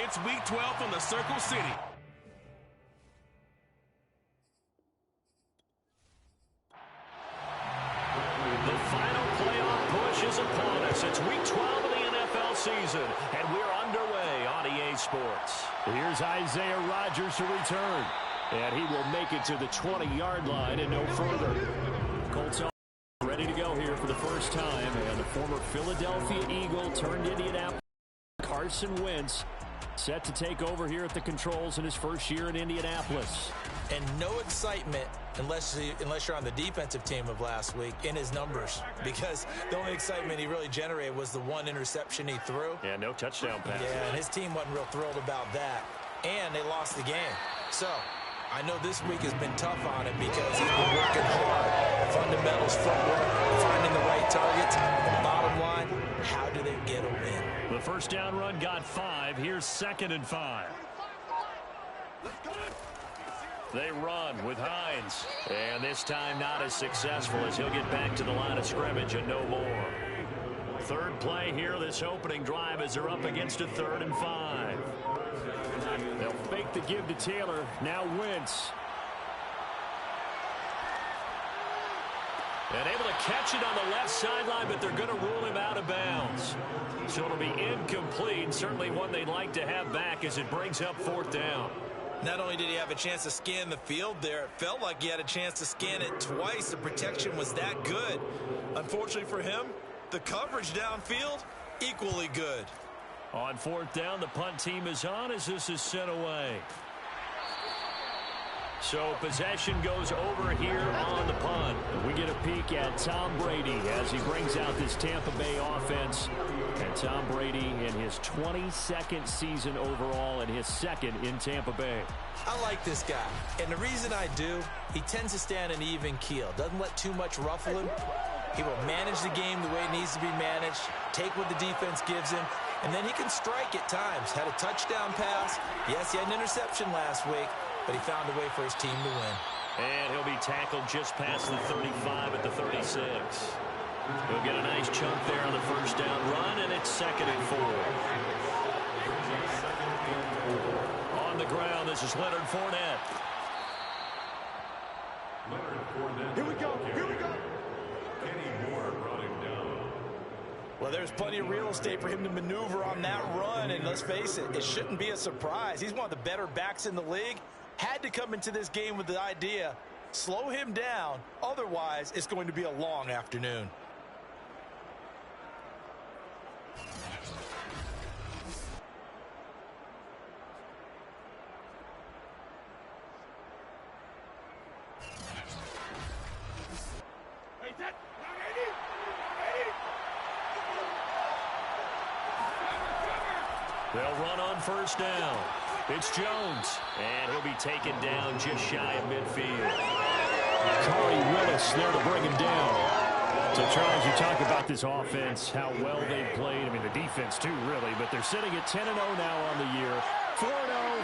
It's Week 12 from the Circle City. The final playoff push is upon us. It's Week 12 of the NFL season, and we're underway on EA Sports. Here's Isaiah Rodgers to return, and he will make it to the 20-yard line and no further. Colts ready to go here for the first time, and the former Philadelphia Eagle turned Indianapolis. Carson Wentz set to take over here at the controls in his first year in Indianapolis. And no excitement unless you're on the defensive team of last week in his numbers, because the only excitement he really generated was the one interception he threw. Yeah, no touchdown pass. Yeah, and his team wasn't real thrilled about that. And they lost the game. So I know this week has been tough on him because he's been working hard. Fundamentals, footwork, finding the right targets. And bottom line, how do they get a win? The first down run got 5. Here's 2nd and 5. They run with Hines. And this time not as successful as he'll get back to the line of scrimmage and no more. Third play here this opening drive as they're up against a 3rd and 5. They'll fake the give to Taylor. Now Wentz. And able to catch it on the left sideline, but they're going to rule him out of bounds. So it'll be incomplete. Certainly one they'd like to have back as it brings up 4th down. Not only did he have a chance to scan the field there, it felt like he had a chance to scan it twice. The protection was that good. Unfortunately for him, the coverage downfield, equally good. On 4th down, the punt team is on as this is sent away. So possession goes over here on the punt. We get a peek at Tom Brady as he brings out this Tampa Bay offense. And Tom Brady in his 22nd season overall and his 2nd in Tampa Bay. I like this guy. And the reason I do, he tends to stand an even keel. Doesn't let too much ruffle him. He will manage the game the way it needs to be managed, take what the defense gives him, and then he can strike at times. Had a touchdown pass. Yes, he had an interception last week, but he found a way for his team to win. And he'll be tackled just past the 35 at the 36. He'll get a nice chunk there on the first down run, and it's 2nd and 4. On the ground, this is Leonard Fournette. Here we go. Here we go. Kenny Moore brought him down. Well, there's plenty of real estate for him to maneuver on that run, and let's face it, it shouldn't be a surprise. He's one of the better backs in the league. Had to come into this game with the idea, slow him down, otherwise it's going to be a long afternoon. They'll run on first down. It's Jones, and he'll be taken down just shy of midfield. Corey Willis there to bring him down. So, Charles, you talk about this offense, how well they've played. I mean, the defense, too, really. But they're sitting at 10-0 now on the year. 4-0,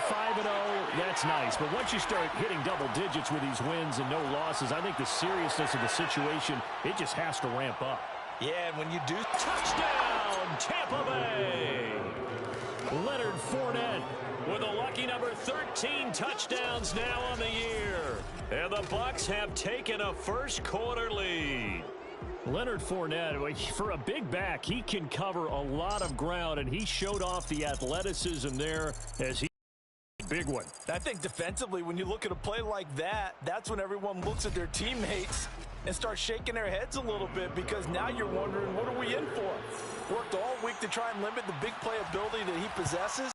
5-0, that's nice. But once you start hitting double digits with these wins and no losses, I think the seriousness of the situation, it just has to ramp up. Yeah, and when you do... Touchdown, Tampa Bay! Leonard Fournette with a lucky number 13 touchdowns now on the year. And the Bucs have taken a first-quarter lead. Leonard Fournette, for a big back, he can cover a lot of ground, and he showed off the athleticism there as he big one. I think defensively, when you look at a play like that, that's when everyone looks at their teammates and starts shaking their heads a little bit, because now you're wondering, what are we in for? Worked all week to try and limit the big playability that he possesses.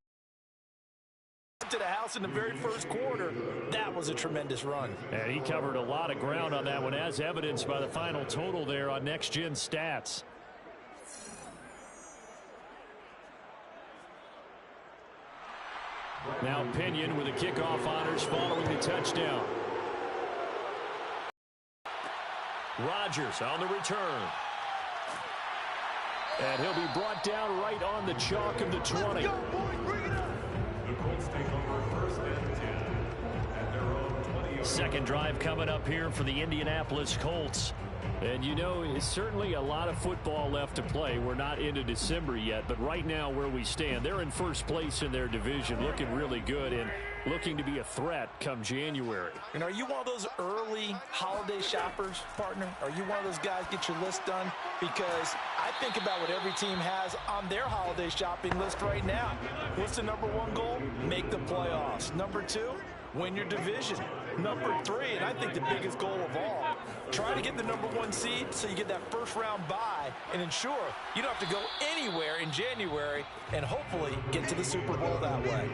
To the house in the very first quarter. That was a tremendous run. And he covered a lot of ground on that one, as evidenced by the final total there on Next Gen Stats. Now Pinion with the kickoff honors following the touchdown. Rodgers on the return. And he'll be brought down right on the chalk of the 20. The Colts take over 1st and 10 at their own 20. Second drive coming up here for the Indianapolis Colts. And, you know, it's certainly a lot of football left to play. We're not into December yet, but right now where we stand, they're in first place in their division, looking really good and looking to be a threat come January. And are you one of those early holiday shoppers, partner? Are you one of those guys get your list done? Because I think about what every team has on their holiday shopping list right now. What's the number one goal? Make the playoffs. Number two, win your division. Number three, and I think the biggest goal of all, try to get the number one seed so you get that first round bye and ensure you don't have to go anywhere in January and hopefully get to the Super Bowl that way.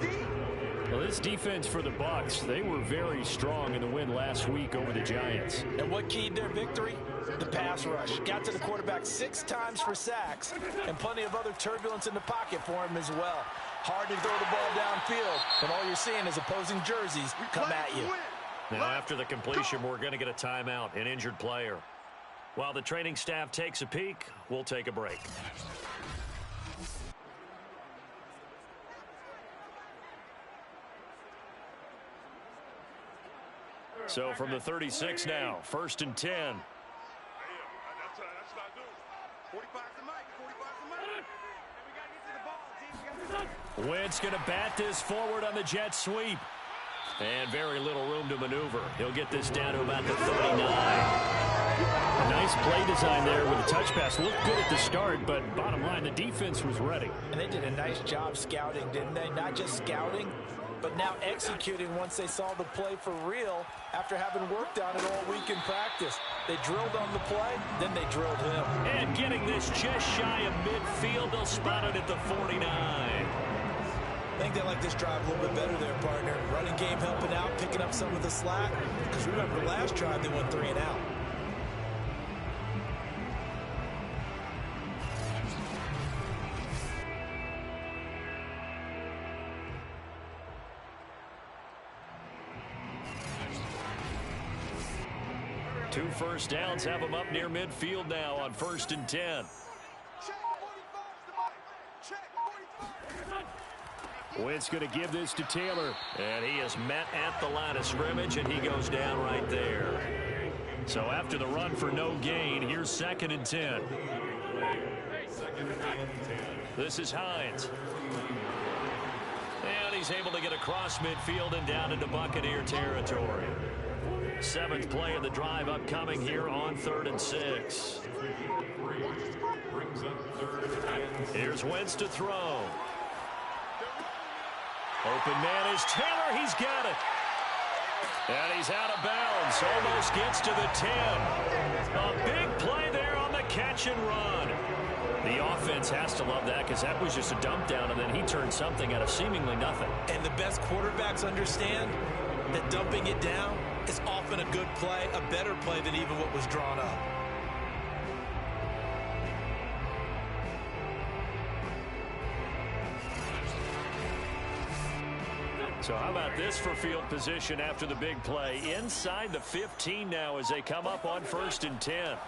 Well, this defense for the Bucs, they were very strong in the win last week over the Giants. And what keyed their victory? The pass rush. Got to the quarterback 6 times for sacks and plenty of other turbulence in the pocket for him as well. Hard to throw the ball downfield when all you're seeing is opposing jerseys come at you. Now, after the completion, we're going to get a timeout, an injured player. While the training staff takes a peek, we'll take a break. So from the 36 now, 1st and 10. Wentz going to bat this forward on the jet sweep. And very little room to maneuver. He'll get this down to about the 39. A nice play design there with a touch pass. Looked good at the start, but bottom line, the defense was ready. And they did a nice job scouting, didn't they? Not just scouting, but now executing once they saw the play for real after having worked on it all week in practice. They drilled on the play, then they drilled him. And getting this just shy of midfield, they'll spot it at the 49. I think they like this drive a little bit better there, partner. Running game helping out, picking up some of the slack. Because remember, last drive they went 3 and out. Two first downs have them up near midfield now on 1st and 10. Wentz going to give this to Taylor. And he is met at the line of scrimmage, and he goes down right there. So after the run for no gain, here's 2nd and 10. This is Hines. And he's able to get across midfield and down into Buccaneer territory. 7th play of the drive upcoming here on 3rd and 6. Here's Wentz to throw. Open man is Taylor. He's got it. And he's out of bounds. Almost gets to the 10. A big play there on the catch and run. The offense has to love that because that was just a dump down, and then he turned something out of seemingly nothing. And the best quarterbacks understand that dumping it down is often a good play, a better play than even what was drawn up. So how about this for field position after the big play? Inside the 15 now as they come up on 1st and 10.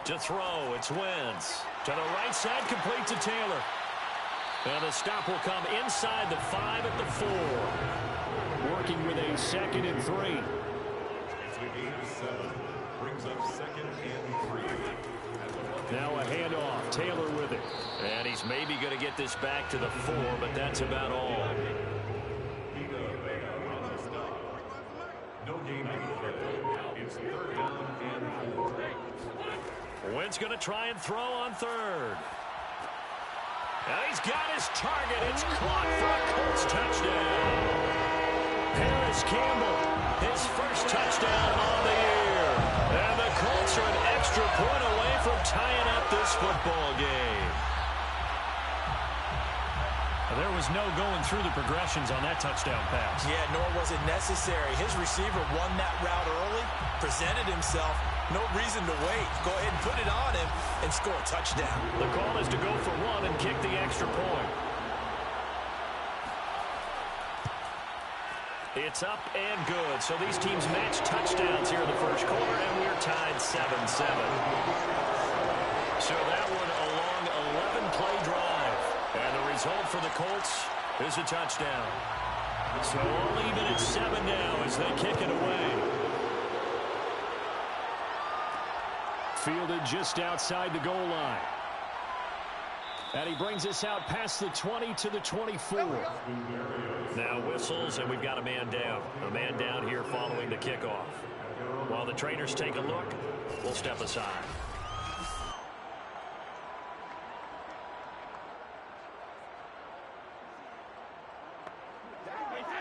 To throw, it's Wentz. To the right side, complete to Taylor. And the stop will come inside the 5 at the 4. Working with a 2nd and 3. Brings up 2nd and 3. Now a handoff. Taylor with it. And he's maybe going to get this back to the 4, but that's about all. No game to declare. It's 3rd down and 4. Wentz going to try and throw on 3rd. And he's got his target. It's caught for a Colts touchdown. Paris Campbell, his first touchdown on the year. And the Colts are an extra point away from tying up this football game. There was no going through the progressions on that touchdown pass. Yeah, nor was it necessary. His receiver won that route early, presented himself. No reason to wait. Go ahead and put it on him and score a touchdown. The call is to go for 1 and kick the extra point. It's up and good. So these teams match touchdowns here in the first quarter, and we're tied 7-7. So that one a long 11-play drive. And the result for the Colts is a touchdown. So all even at 7 now as they kick it away. Fielded just outside the goal line. And he brings us out past the 20 to the 24. Now whistles, and we've got a man down. A man down here following the kickoff. While the trainers take a look, we'll step aside.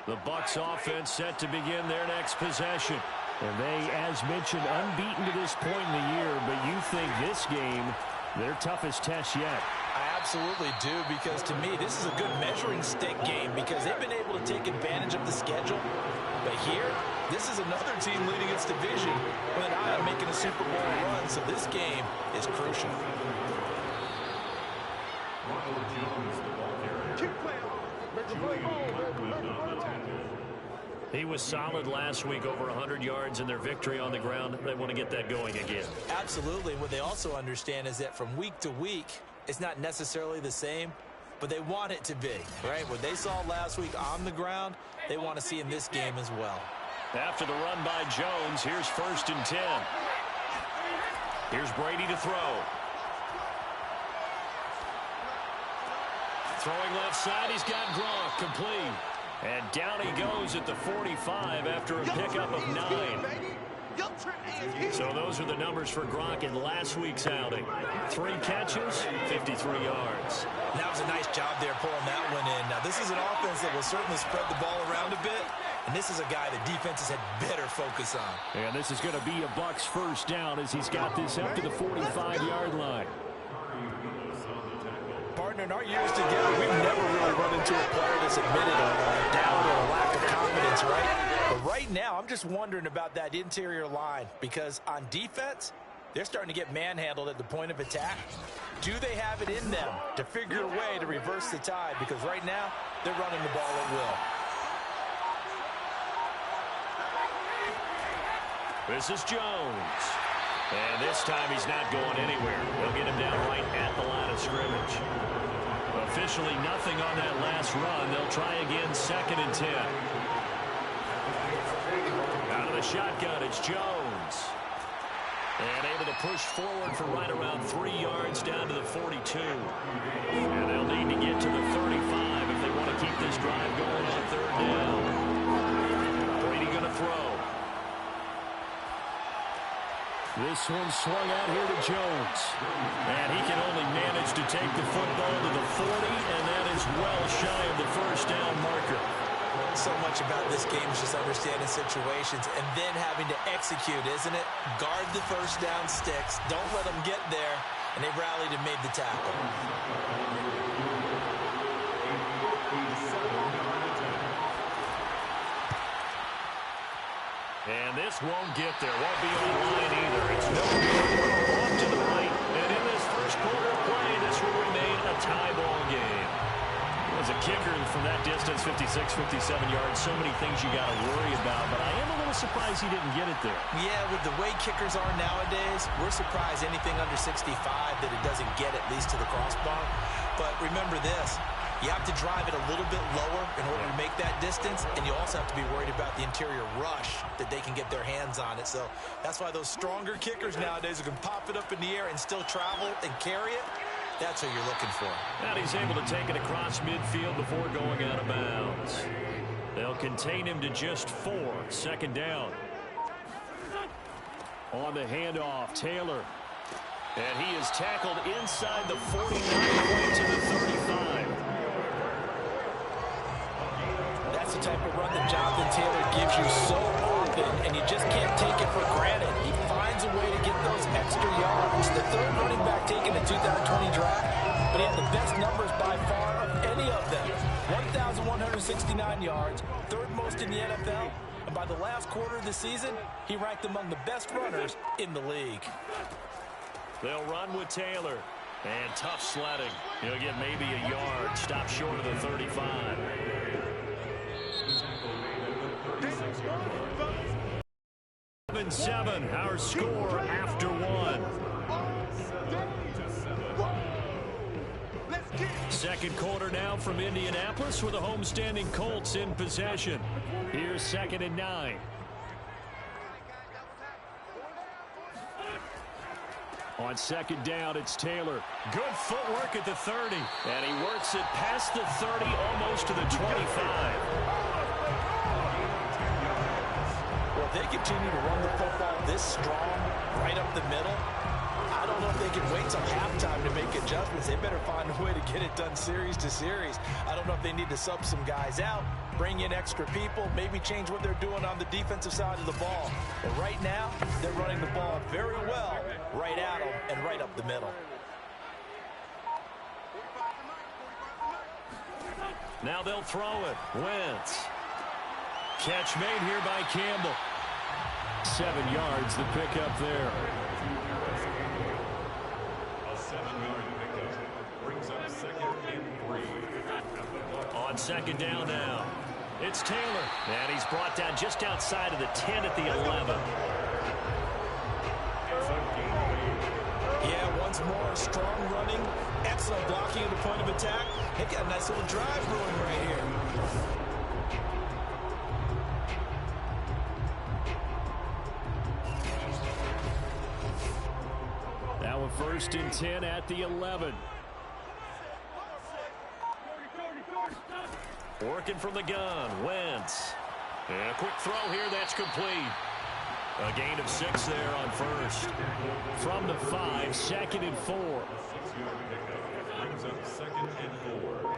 The Bucs offense set to begin their next possession. And they, as mentioned, unbeaten to this point in the year, but you think this game, their toughest test yet. I absolutely do, because to me, this is a good measuring stick game because they've been able to take advantage of the schedule. But here, this is another team leading its division with an eye on making a Super Bowl run, so this game is crucial. He was solid last week, over 100 yards in their victory on the ground. They want to get that going again. Absolutely. What they also understand is that from week to week, it's not necessarily the same, but they want it to be, right? What they saw last week on the ground, they want to see in this game as well. After the run by Jones, here's 1st and 10. Here's Brady to throw. Throwing left side, he's got Gronk, complete. And down he goes at the 45 after a pickup of 9. So those are the numbers for Gronk in last week's outing. 3 catches, 53 yards. That was a nice job there pulling that one in. Now, this is an offense that will certainly spread the ball around a bit, and this is a guy that defenses had better focus on. And this is going to be a Bucs first down as he's got this up to the 45-yard line. Partner, in our years together, we've never really run into a player that's admitted a doubt or a lack of confidence, right? But right now, I'm just wondering about that interior line because on defense, they're starting to get manhandled at the point of attack. Do they have it in them to figure a way to reverse the tide? Because right now, they're running the ball at will. This is Jones. And this time he's not going anywhere. They'll get him down right at the line of scrimmage. Officially nothing on that last run. They'll try again, 2nd and 10. Out of the shotgun, it's Jones. And able to push forward for right around 3 yards down to the 42. And they'll need to get to the 35 if they want to keep this drive going on 3rd down. Brady going to throw. This one swung out here to Jones. And he can only manage to take the football to the 40, and that is well shy of the 1st down marker. So much about this game is just understanding situations and then having to execute, isn't it? Guard the 1st down sticks. Don't let them get there. And they rallied and made the tackle. And this won't get there. Won't be on line either. It's no good. Off to the right. And in this first quarter of play, this will remain a tie ball game. As a kicker from that distance, 56, 57 yards, so many things you got to worry about, but I am a little surprised he didn't get it there. Yeah, with the way kickers are nowadays, we're surprised anything under 65 that it doesn't get at least to the crossbar. But remember this, you have to drive it a little bit lower in order to make that distance, and you also have to be worried about the interior rush that they can get their hands on it. So that's why those stronger kickers nowadays who can pop it up in the air and still travel and carry it, that's what you're looking for. And he's able to take it across midfield before going out of bounds. They'll contain him to just 4. 2nd down. On the handoff, Taylor. And he is tackled inside the 49 way to the 35. That's the type of run that Jonathan Taylor gives you so often, and you just can't take it for granted. He finds a way to get those extra yards. The 3rd running back taken in 2020 draft, but he had the best numbers by far of any of them. 1,169 yards, 3rd most in the NFL, and by the last quarter of the season, he ranked among the best runners in the league. They'll run with Taylor. And tough sledding. He'll get maybe a yard. Stop short of the 35. Seven, our score after 1. 2nd quarter now from Indianapolis with the homestanding Colts in possession. Here's 2nd and 9. On second down, it's Taylor. Good footwork at the 30. And he works it past the 30, almost to the 25. Well, if they continue to run the football this strong, right up the middle, I don't know if they can wait till halftime to make adjustments. They better find a way to get it done series to series. I don't know if they need to sub some guys out, bring in extra people, maybe change what they're doing on the defensive side of the ball. But right now, they're running the ball very well, right at them and right up the middle. Now they'll throw it. Wentz. Catch made here by Campbell. 7 yards, the pickup there. A 7-yard pickup brings up 2nd and 3. On second down now, it's Taylor. And he's brought down just outside of the 10 at the 11. Yeah, once more, strong running, excellent blocking at the point of attack. They got a nice little drive going right here. Now a 1st and 10 at the 11. Working from the gun, Wentz. And a quick throw here, that's complete. A gain of 6 there on 1st. From the 5, 2nd and 4. 6-yard pickup brings up 2nd and 4.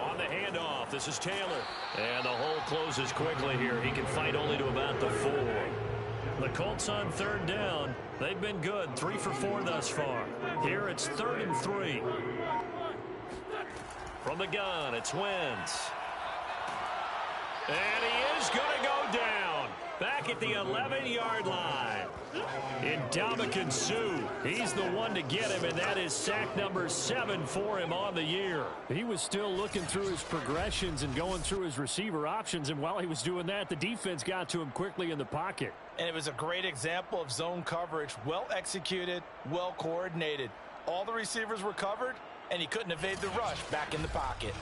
On the handoff, this is Taylor. And the hole closes quickly here. He can fight only to about the 4. The Colts on 3rd down. They've been good, 3 for 4 thus far. Here it's 3rd and 3. From the gun, it's Wentz. And he is going to go down. Back at the 11-yard line. Ndamukong Suh. He's the one to get him, and that is sack number 7 for him on the year. He was still looking through his progressions and going through his receiver options, and while he was doing that, the defense got to him quickly in the pocket. And it was a great example of zone coverage. Well executed, well coordinated. All the receivers were covered, and he couldn't evade the rush back in the pocket.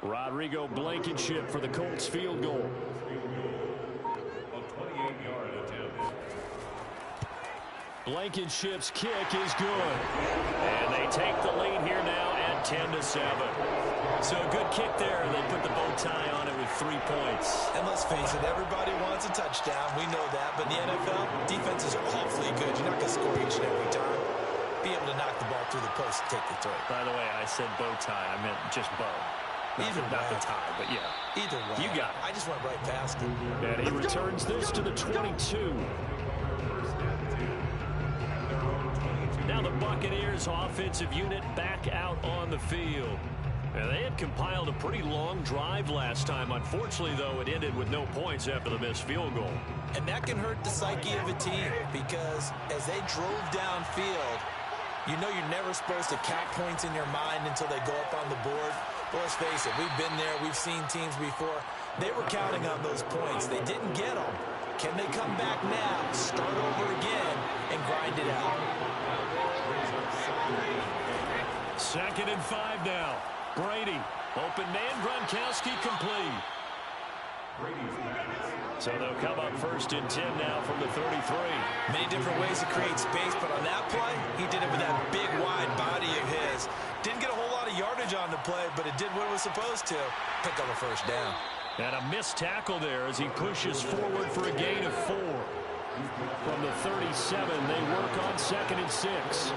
Rodrigo Blankenship for the Colts field goal. A 28-yard attempt. Blankenship's kick is good. And they take the lead here now at 10-7. So a good kick there. They put the bow tie on it with 3 points. And let's face it, everybody wants a touchdown. We know that. But in the NFL, defense is awfully good. You're not going to score each and every time. Be able to knock the ball through the post and take the throw. By the way, I said bow tie. I meant just bow. Not the tie, but yeah. Either way. You got it. I just went right past it. And he returns this to the 22. Now the Buccaneers offensive unit back out on the field. And they had compiled a pretty long drive last time. Unfortunately, though, it ended with no points after the missed field goal. And that can hurt the psyche of a team because as they drove downfield, you know you're never supposed to count points in your mind until they go up on the board. Well, let's face it, we've been there. We've seen teams before. They were counting on those points. They didn't get them. Can they come back now, start over again, and grind it out? 2nd and 5 now. Brady. Open man, Gronkowski complete. So they'll come up 1st and 10 now from the 33. Many different ways to create space, but on that play, he did it with that big, wide body of his. Didn't get a whole lot of yardage on the play, but it did what it was supposed to. Pick up a 1st down. And a missed tackle there as he pushes forward for a gain of 4. From the 37, they work on 2nd and 6.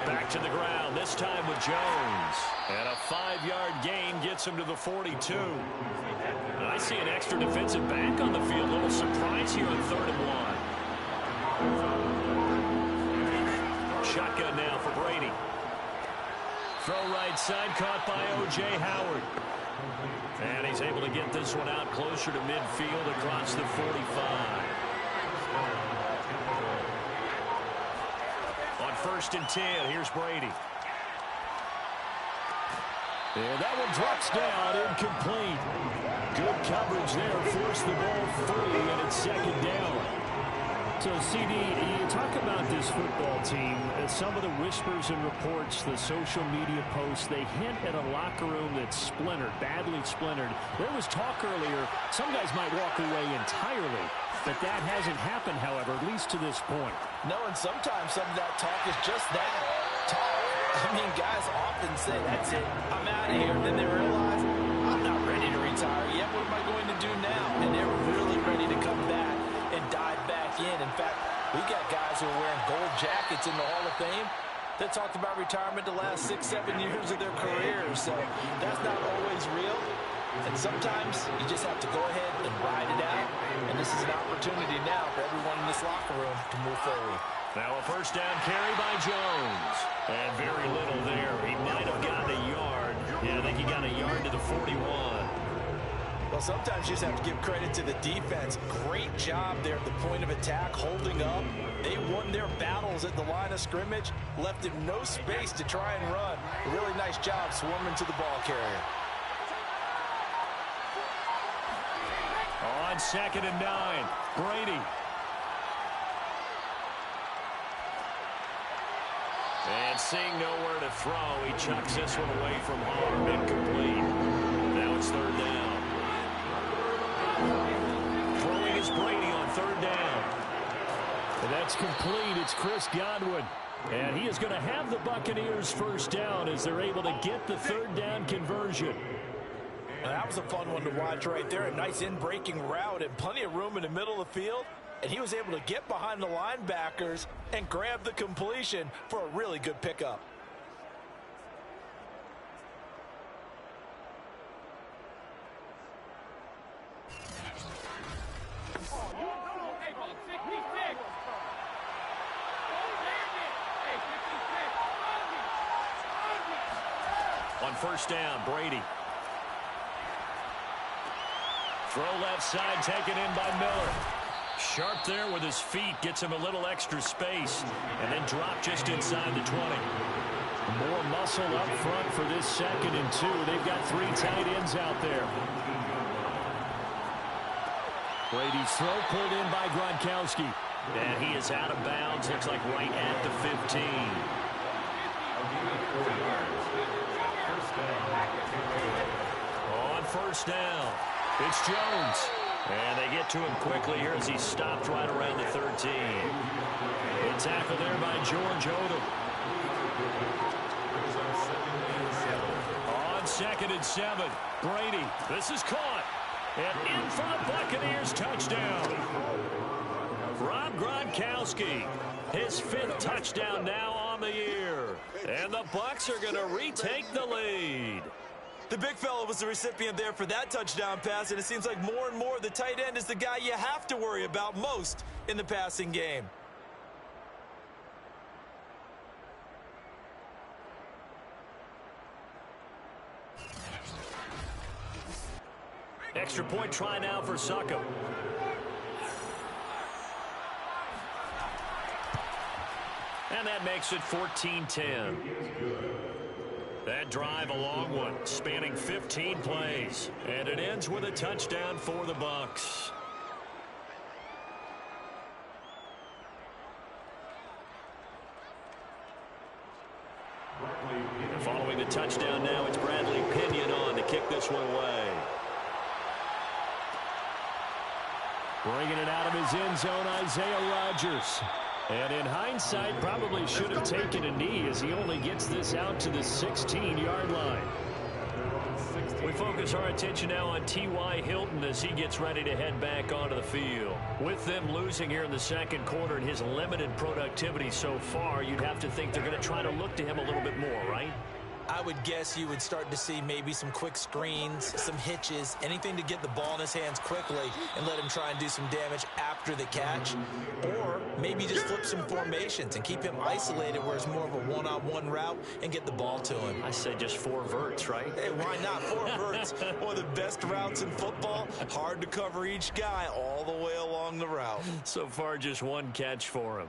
Back to the ground, this time with Jones. And a 5-yard gain gets him to the 42. And I see an extra defensive back on the field. A little surprise here on 3rd and 1. Shotgun now for Brady. Throw right side, caught by O.J. Howard. And he's able to get this one out closer to midfield across the 45. On 1st and 10, here's Brady. And that one drops down, incomplete. Good coverage there, forced the ball free, and it's 2nd down. So, CD, you talk about this football team, some of the whispers and reports, the social media posts, they hint at a locker room that's splintered, badly splintered. There was talk earlier, some guys might walk away entirely, but that hasn't happened, however, at least to this point. No, and sometimes some of that talk is just that, talk. I mean, guys often say, that's it, I'm out of here, and then they realize, I'm not ready to retire yet, what am I going to do now? And they're really ready to come back and dive back in. In fact, we got guys who are wearing gold jackets in the Hall of Fame that talked about retirement the last 6-7 years of their careers. So that's not always real. And sometimes you just have to go ahead and ride it out. And this is an opportunity now for everyone in this locker room to move forward. Now a first down carry by Jones. And very little there. He might have gotten a yard. Yeah, I think he got a yard to the 41. Well, sometimes you just have to give credit to the defense. Great job there at the point of attack, holding up. They won their battles at the line of scrimmage, left him no space to try and run. A really nice job swarming to the ball carrier. On 2nd and 9, Brady. And seeing nowhere to throw, he chucks this one away from harm, incomplete. Now it's 3rd down. Throwing is Brady on 3rd down. And that's complete. It's Chris Godwin. And he is going to have the Buccaneers first down as they're able to get the 3rd down conversion. Well, that was a fun one to watch right there. A nice in-breaking route and plenty of room in the middle of the field. And he was able to get behind the linebackers and grab the completion for a really good pickup. On first down, Brady. Throw left side, taken in by Miller. Sharp there with his feet, gets him a little extra space, and then drop just inside the 20. More muscle up front for this 2nd and 2. They've got 3 tight ends out there. Brady's throw pulled in by Gronkowski. And he is out of bounds, looks like right at the 15. On first down, it's Jones. And they get to him quickly here as he stopped right around the 13. Good tackle there by George Odom. On 2nd and 7, Brady. This is caught. And in for the Buccaneers touchdown. Rob Gronkowski, his 5th touchdown now on the year. And the Bucs are going to retake the lead. The big fella was the recipient there for that touchdown pass, and it seems like more and more the tight end is the guy you have to worry about most in the passing game. Extra point try now for Suckup. And that makes it 14-10. That drive, a long one, spanning 15 plays. And it ends with a touchdown for the Bucs. And following the touchdown now, it's Bradley Pinion on to kick this one away. Bringing it out of his end zone, Isaiah Rodgers. And in hindsight, probably should have taken a knee as he only gets this out to the 16-yard line. We focus our attention now on T.Y. Hilton as he gets ready to head back onto the field. With them losing here in the 2nd quarter and his limited productivity so far, you'd have to think they're going to try to look to him a little bit more, right? I would guess you would start to see maybe some quick screens, some hitches, anything to get the ball in his hands quickly and let him try and do some damage after the catch. Or maybe just flip some formations and keep him isolated where it's more of a one-on-one route and get the ball to him. I say just 4 verts, right? Hey, why not? 4 verts, one of the best routes in football. Hard to cover each guy all the way along the route. So far, just 1 catch for him.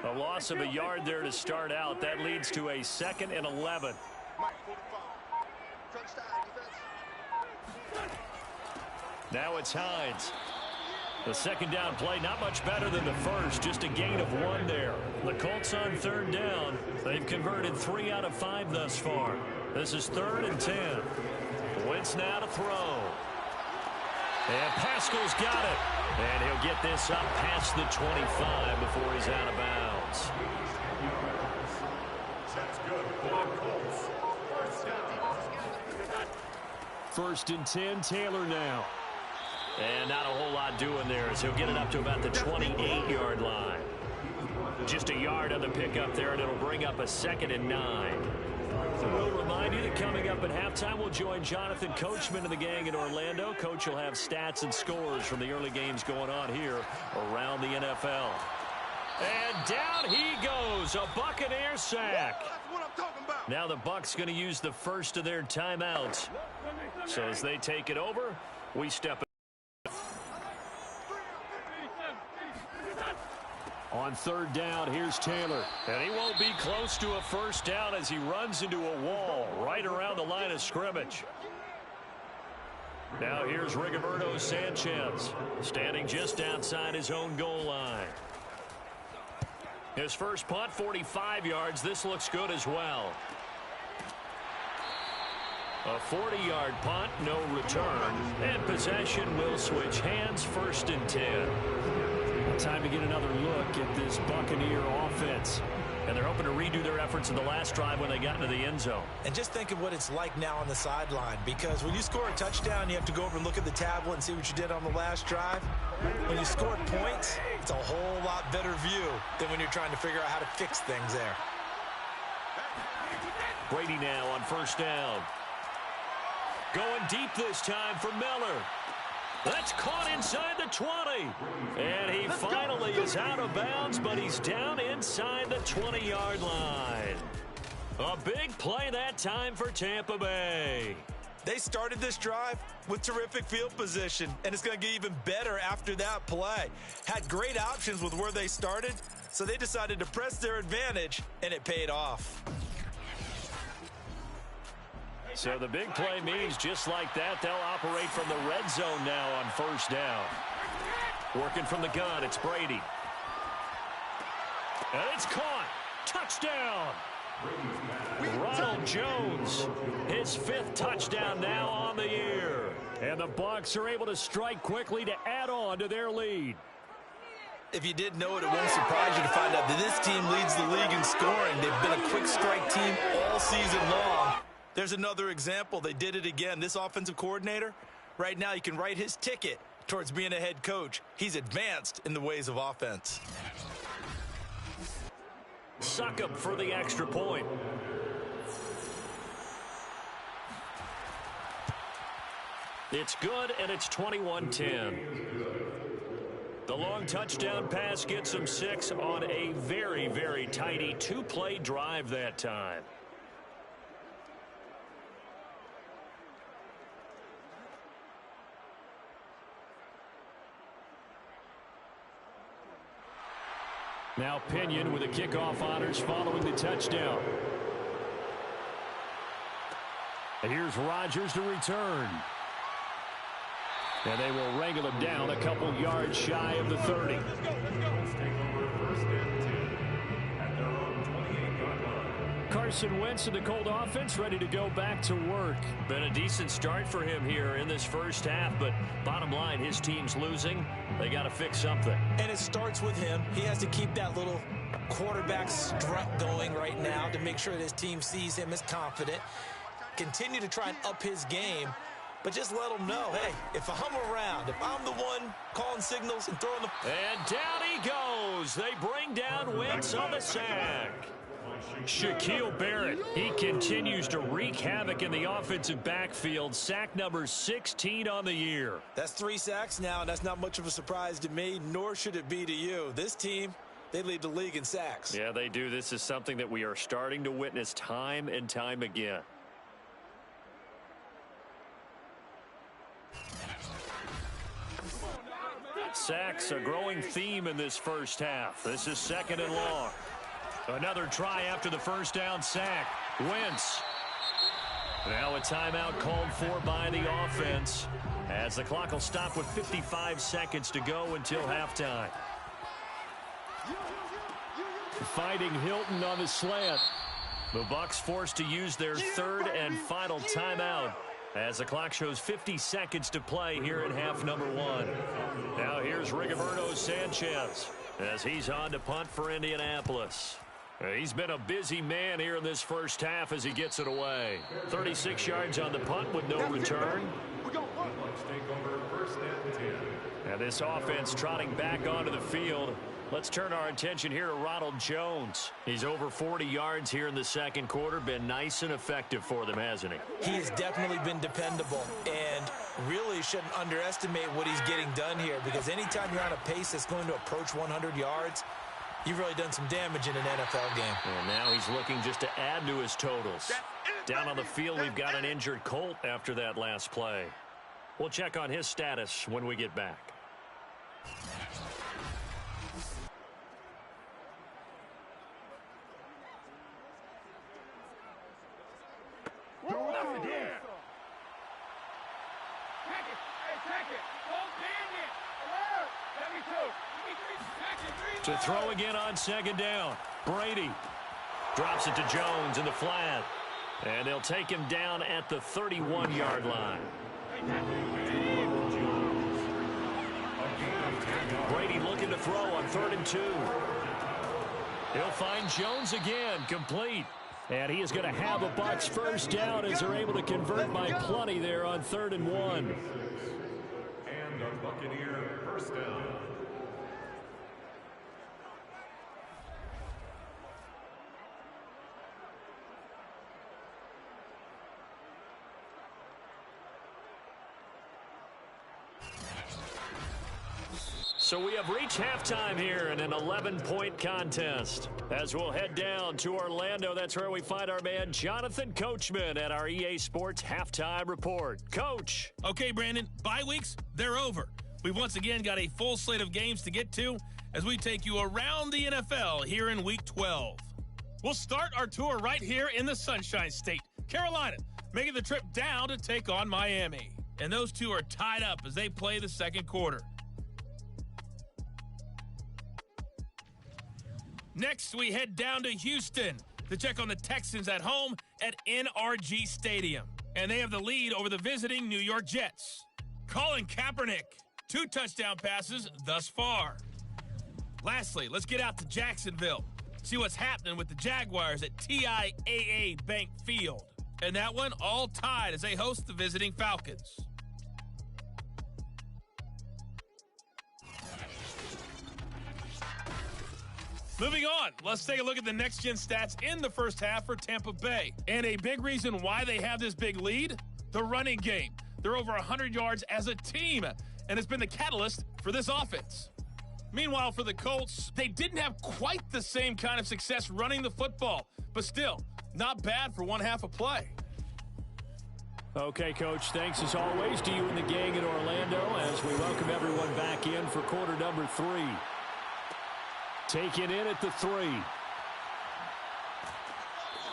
A loss of a yard there to start out. That leads to a 2nd and 11. Now it's Hines. The second down play, not much better than the first, just a gain of 1 there. The Colts on third down. They've converted 3 out of 5 thus far. This is 3rd and 10. Wentz now to throw. And Pascal's got it. And he'll get this up past the 25 before he's out of bounds. That's good for the Colts. First down. 1st and 10, Taylor now. And not a whole lot doing there as he'll get it up to about the 28-yard line. Just a yard on the pickup there, and it'll bring up a 2nd and 9. We'll remind you that coming up at halftime, we'll join Jonathan Coachman and the gang in Orlando. Coach will have stats and scores from the early games going on here around the NFL. And down he goes, a Buccaneer sack. Now the Bucs going to use the first of their timeouts. So as they take it over, we step On 3rd down, here's Taylor. And he won't be close to a first down as he runs into a wall right around the line of scrimmage. Now here's Rigoberto Sanchez standing just outside his own goal line. His first punt, 45 yards. This looks good as well. A 40-yard punt, no return. And possession will switch hands, 1st and 10. Time to get another look at this Buccaneer offense. And they're hoping to redo their efforts in the last drive when they got into the end zone. And just think of what it's like now on the sideline, because when you score a touchdown, you have to go over and look at the tablet and see what you did on the last drive. When you score points, it's a whole lot better view than when you're trying to figure out how to fix things there. Brady now on 1st down. Going deep this time for Miller. That's caught inside the 20. And he finally is out of bounds, but he's down inside the 20-yard line. A big play that time for Tampa Bay. They started this drive with terrific field position, and it's going to get even better after that play. Had great options with where they started, so they decided to press their advantage, and it paid off. So the big play means just like that, they'll operate from the red zone now on 1st down. Working from the gun, it's Brady. And it's caught. Touchdown. Ronald Jones, his 5th touchdown now on the year. And the Bucs are able to strike quickly to add on to their lead. If you didn't know it, it won't surprise you to find out that this team leads the league in scoring. They've been a quick strike team all season long. There's another example. They did it again. This offensive coordinator, right now, you can write his ticket towards being a head coach. He's advanced in the ways of offense. Succop for the extra point. It's good, and it's 21-10. The long touchdown pass gets them 6 on a very, very tidy 2-play drive that time. Now Pinion with the kickoff honors following the touchdown. And here's Rodgers to return. And they will wrangle him down a couple yards shy of the 30. Carson Wentz and the Colt offense ready to go back to work. Been a decent start for him here in this first half, but bottom line, his team's losing. They got to fix something. And it starts with him. He has to keep that little quarterback strut going right now to make sure that his team sees him as confident. Continue to try and up his game, but just let him know, hey, if I'm around, if I'm the one calling signals and throwing the... And down he goes. They bring down Wentz on the sack. Shaquille Barrett, he continues to wreak havoc in the offensive backfield. Sack number 16 on the year. That's 3 sacks now, and that's not much of a surprise to me, nor should it be to you. This team, they lead the league in sacks. Yeah, they do. This is something that we are starting to witness time and time again. Sacks, a growing theme in this first half. This is 2nd and long. Another try after the first down sack. Wentz. Now a timeout called for by the offense, as the clock will stop with 55 seconds to go until halftime. Fighting Hilton on the slant. The Bucs forced to use their third and final timeout, as the clock shows 50 seconds to play here in half number one. Now here's Rigoberto Sanchez as he's on to punt for Indianapolis. He's been a busy man here in this first half as he gets it away. 36 yards on the punt with no return. And this offense trotting back onto the field. Let's turn our attention here to Ronald Jones. He's over 40 yards here in the second quarter. Been nice and effective for them, hasn't he? He has definitely been dependable, and really shouldn't underestimate what he's getting done here, because anytime you're on a pace that's going to approach 100 yards, you've really done some damage in an NFL game. And now he's looking just to add to his totals. Down on the field, we've got an injured Colt after that last play. We'll check on his status when we get back. To throw again on second down. Brady drops it to Jones in the flat. And they'll take him down at the 31-yard line. Brady looking to throw on 3rd and 2. He'll find Jones again, complete. And he is going to have a Bucs first down as they're able to convert by plenty there on 3rd and 1. And a Buccaneer first down. So we have reached halftime here in an 11-point contest. As we'll head down to Orlando, that's where we find our man Jonathan Coachman at our EA Sports Halftime Report. Coach. Okay, Brandon, bye weeks, they're over. We've once again got a full slate of games to get to as we take you around the NFL here in Week 12. We'll start our tour right here in the Sunshine State, Carolina, making the trip down to take on Miami. And those two are tied up as they play the second quarter. Next, we head down to Houston to check on the Texans at home at NRG Stadium. And they have the lead over the visiting New York Jets. Colin Kaepernick, 2 touchdown passes thus far. Lastly, let's get out to Jacksonville, see what's happening with the Jaguars at TIAA Bank Field. And that one all tied as they host the visiting Falcons. Moving on, let's take a look at the next-gen stats in the first half for Tampa Bay. And a big reason why they have this big lead, the running game. They're over 100 yards as a team, and it's been the catalyst for this offense. Meanwhile, for the Colts, they didn't have quite the same kind of success running the football, but still, not bad for one half of play. Okay, Coach, thanks as always to you and the gang in Orlando as we welcome everyone back in for quarter number 3. Taken in at the 3.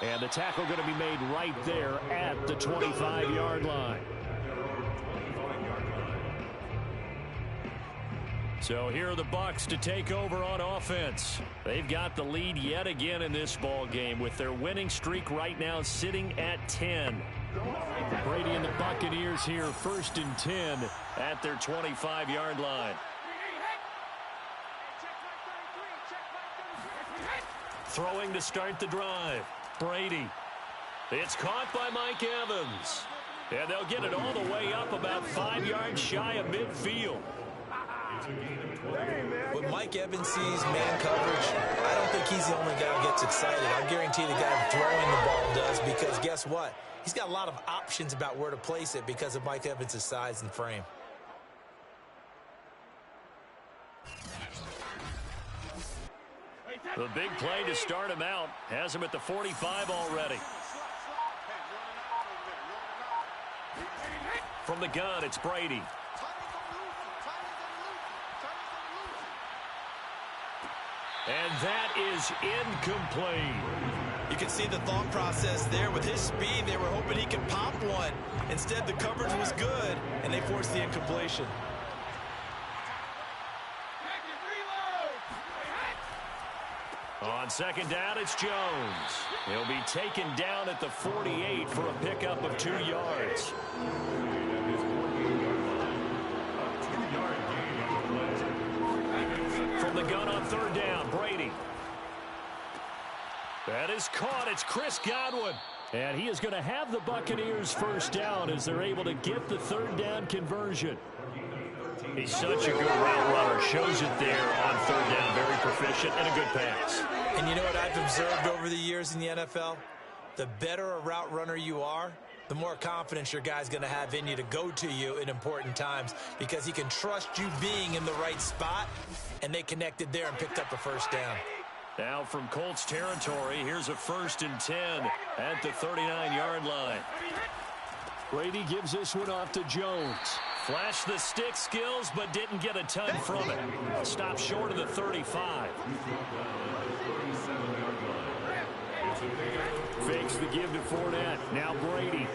And the tackle going to be made right there at the 25-yard line. So here are the Bucs to take over on offense. They've got the lead yet again in this ball game with their winning streak right now sitting at 10. Brady and the Buccaneers here 1st and 10 at their 25-yard line. Throwing to start the drive. Brady. It's caught by Mike Evans. And they'll get it all the way up about 5 yards shy of midfield. When Mike Evans sees man coverage, I don't think he's the only guy who gets excited. I guarantee the guy throwing the ball does, because guess what? He's got a lot of options about where to place it because of Mike Evans' size and frame. The big play to start him out has him at the 45 already. From the gun, it's Brady. And that is incomplete. You can see the thought process there. With his speed, they were hoping he could pop one. Instead, the coverage was good, and they forced the incompletion. On second down, it's Jones. He'll be taken down at the 48 for a pickup of 2 yards. From the gun on third down, Brady. That is caught. It's Chris Godwin. And he is going to have the Buccaneers first down as they're able to get the third down conversion. He's such a good route runner. Shows it there on third down. Very proficient and a good pass. And you know what I've observed over the years in the NFL? The better a route runner you are, the more confidence your guy's going to have in you to go to you in important times because he can trust you being in the right spot, and they connected there and picked up a first down. Now from Colts territory, here's a 1st and 10 at the 39-yard line. Brady gives this one off to Jones. Flashed the stick skills, but didn't get a ton from it. Stopped short of the 35. Fakes the give to Fournette. Now Brady.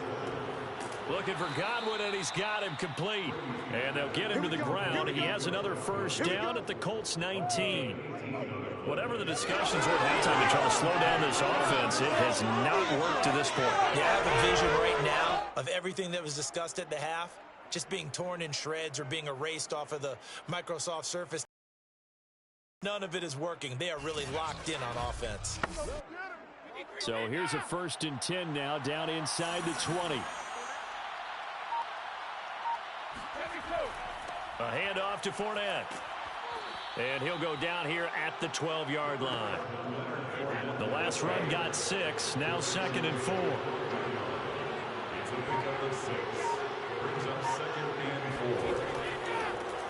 Looking for Godwin, and he's got him complete. And they'll get him to the ground. He has another first down at the Colts 19. Whatever the discussions were at halftime to try to slow down this offense, it has not worked to this point. Yeah, I have a vision right now of everything that was discussed at the half just being torn in shreds or being erased off of the Microsoft Surface. None of it is working. They are really locked in on offense. So here's a 1st and 10 now down inside the 20. A handoff to Fournette. And he'll go down here at the 12-yard line. The last run got 6. Now 2nd and 4.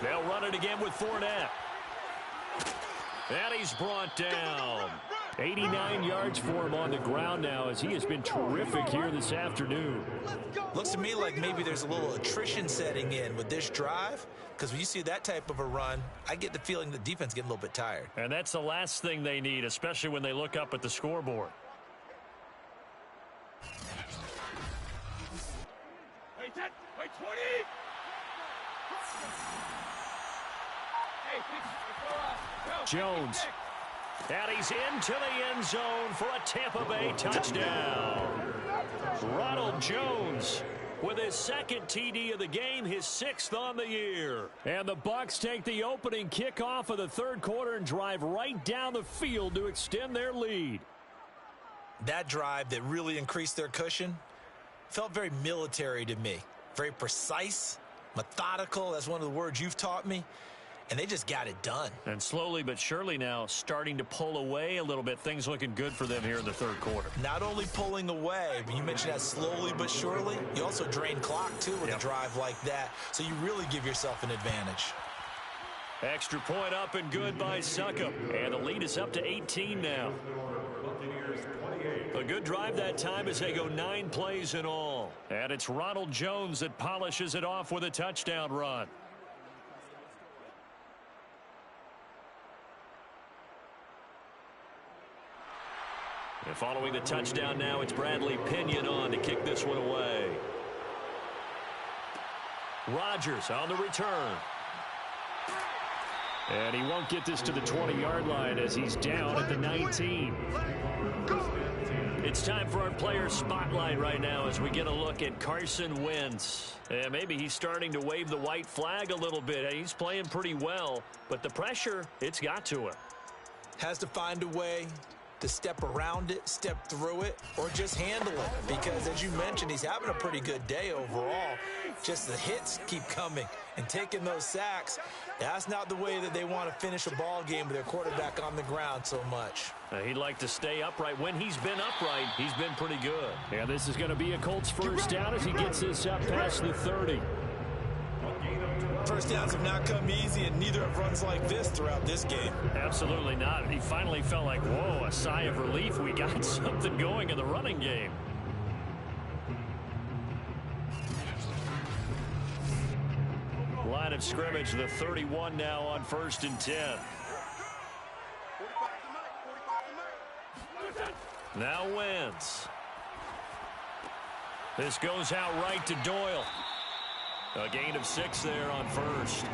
They'll run it again with Fournette. And he's brought down. 89 yards for him on the ground now as he has been terrific here this afternoon. Looks to me like maybe there's a little attrition setting in with this drive, because when you see that type of a run, I get the feeling the defense getting a little bit tired. And that's the last thing they need, especially when they look up at the scoreboard. Wait, 20! Jones. And he's into the end zone for a Tampa Bay touchdown. Ronald Jones with his 2nd TD of the game, his 6th on the year. And the Bucs take the opening kickoff of the 3rd quarter and drive right down the field to extend their lead. That drive that really increased their cushion felt very military to me. Very precise, methodical. That's one of the words you've taught me. And they just got it done. And slowly but surely now starting to pull away a little bit. Things looking good for them here in the 3rd quarter. Not only pulling away, but you mentioned that slowly but surely. You also drain clock, too, with a drive like that. So you really give yourself an advantage. Extra point up and good by Succop. And the lead is up to 18 now. A good drive that time as they go 9 plays in all. And it's Ronald Jones that polishes it off with a touchdown run. And following the touchdown now, it's Bradley Pinion on to kick this one away. Rodgers on the return. And he won't get this to the 20-yard line as he's down at the 19. It's time for our player spotlight right now as we get a look at Carson Wentz. And maybe he's starting to wave the white flag a little bit. He's playing pretty well, but the pressure, it's got to him. Has to find a way to step around it, step through it, or just handle it. Because, as you mentioned, he's having a pretty good day overall. Just the hits keep coming and taking those sacks. That's not the way that they want to finish a ball game with their quarterback on the ground so much. He'd like to stay upright. When he's been upright, he's been pretty good. Yeah, this is going to be a Colts first down as he gets this up past the 30. First downs have not come easy, and neither have runs like this throughout this game. Absolutely not. He finally felt like, whoa, a sigh of relief. We got something going in the running game. Line of scrimmage, the 31 now on 1st and 10. Now Wentz. This goes out right to Doyle. A gain of 6 there on first.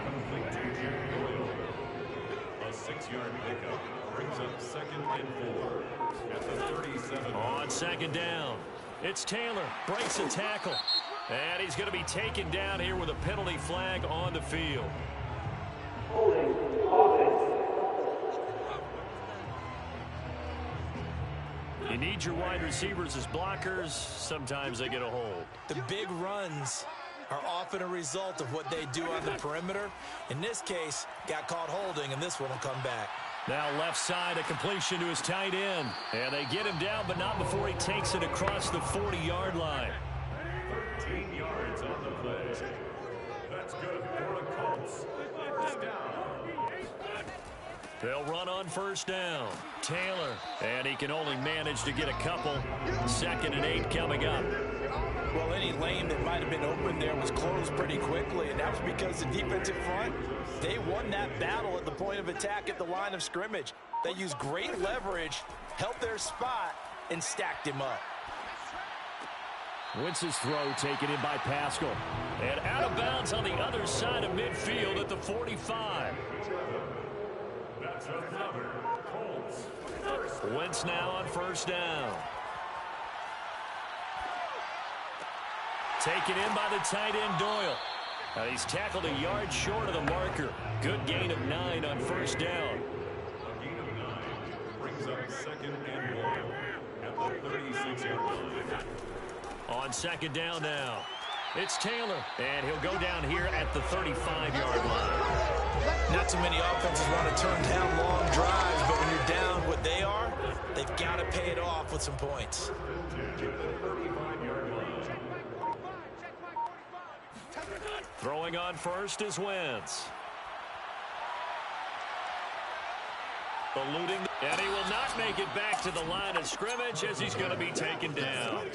Complete to Doyle. A 6-yard pickup brings up 2nd and 4 at the 37. On second down, it's Taylor. Breaks a tackle. And he's going to be taken down here with a penalty flag on the field. You need your wide receivers as blockers. Sometimes they get a hold. The big runs are often a result of what they do on the perimeter. In this case, got caught holding, and this one will come back. Now left side, a completion to his tight end. And they get him down, but not before he takes it across the 40-yard line. 13 yards on the play. That's good for the Colts. First down. They'll run on first down. Taylor, and he can only manage to get a couple. 2nd and 8 coming up. Well, any lane that might have been open there was closed pretty quickly, and that was because the defensive front, they won that battle at the point of attack at the line of scrimmage. They used great leverage, held their spot, and stacked him up. Wentz's throw taken in by Pascal. And out of bounds on the other side of midfield at the 45. That's another Colts. Wentz now on first down. Taken in by the tight end Doyle. He's tackled a yard short of the marker. Good gain of 9 on first down. A gain of 9 brings up 2nd and 1 at the 36-yard line. On second down now, it's Taylor, and he'll go down here at the 35-yard line. Not too many offenses want to turn down long drives, but when you're down what they are, they've got to pay it off with some points. Throwing on first is Wentz. Eluding, and he will not make it back to the line of scrimmage as he's going to be taken down.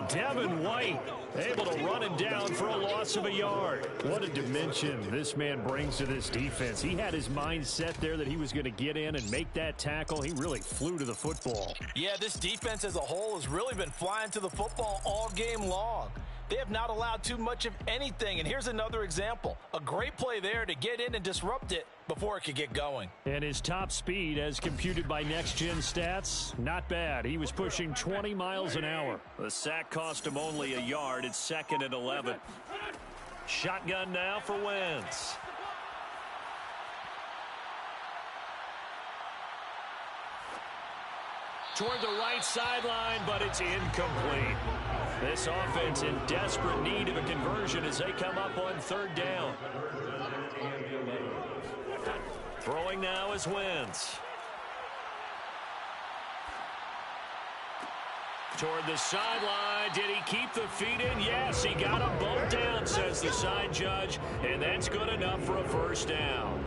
Devin White able to run him down for a loss of a yard. What a dimension this man brings to this defense. He had his mind set there that he was going to get in and make that tackle. He really flew to the football. Yeah, this defense as a whole has really been flying to the football all game long. They have not allowed too much of anything, and here's another example. A great play there to get in and disrupt it before it could get going. And his top speed, as computed by Next Gen Stats, not bad. He was pushing 20 miles an hour. The sack cost him only a yard. It's 2nd and 11. Shotgun now for Wentz. Toward the right sideline, but it's incomplete. This offense in desperate need of a conversion as they come up on third down. Throwing now is Wentz. Toward the sideline. Did he keep the feet in? Yes, he got them both down, says the side judge, and that's good enough for a first down.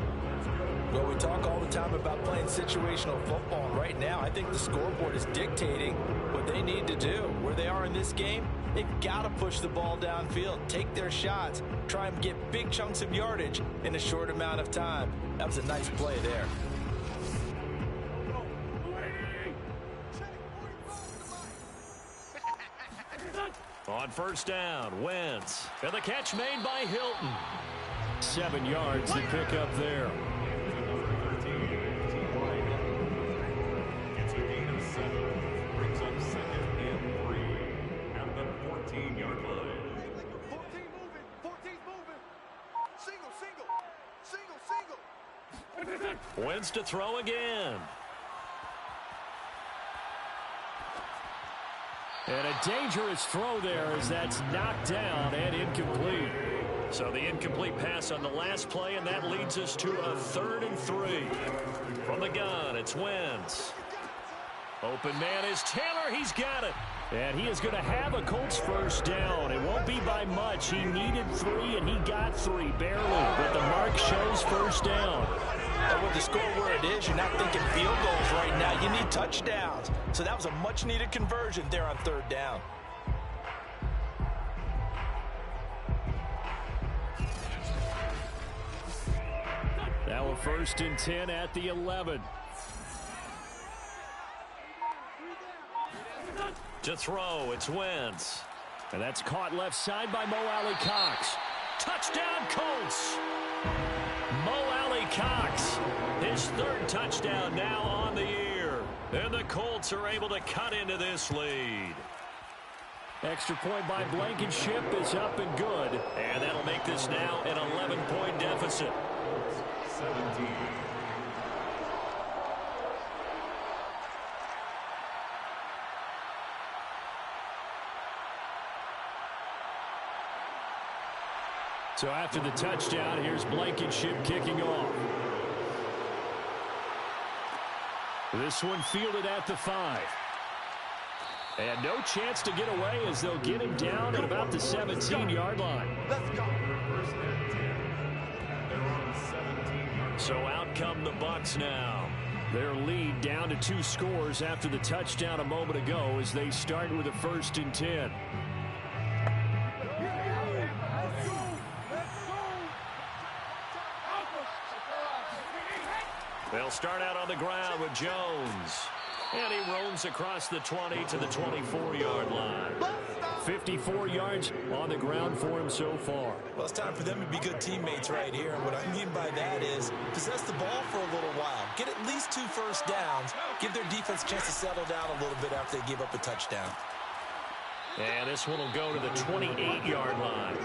Well, we talk all the time about playing situational football, and right now I think the scoreboard is dictating what they need to do. Where they are in this game, they've got to push the ball downfield, take their shots, try and get big chunks of yardage in a short amount of time. That was a nice play there. On first down, Wentz. And the catch made by Hilton. 7 yards to pick up there. It's a gain of 7. Brings up 2nd and 3 at the 14-yard line. 14 moving. 14's moving. Single. Wentz to throw again. And a dangerous throw there as that's knocked down and incomplete. So the incomplete pass on the last play, and that leads us to a 3rd and 3. From the gun, it's Wentz. Open man is Taylor. He's got it. And he is going to have a Colts first down. It won't be by much. He needed 3, and he got 3, barely. But the mark shows first down. And with the score where it is, you're not thinking field goals right now. You need touchdowns. So that was a much-needed conversion there on 3rd down. Now a 1st and 10 at the 11. To throw, it's Wentz. And that's caught left side by Mo Alley-Cox. Touchdown, Colts! Mo Alley-Cox, his third touchdown now on the year. And the Colts are able to cut into this lead. Extra point by Blankenship is up and good. And that'll make this now an 11-point deficit. 17. So after the touchdown, here's Blankenship kicking off. This one fielded at the 5. And no chance to get away as they'll get him down at about the 17-yard line. Let's go. First and 10. They're on 17. So out come the Bucs now. Their lead down to 2 scores after the touchdown a moment ago as they start with a 1st and 10. They'll start out on the ground with Jones. And he roams across the 20 to the 24-yard line. 54 yards on the ground for him so far. Well, it's time for them to be good teammates right here. And what I mean by that is possess the ball for a little while. Get at least 2 first downs. Give their defense a chance to settle down a little bit after they give up a touchdown. And this one will go to the 28-yard line.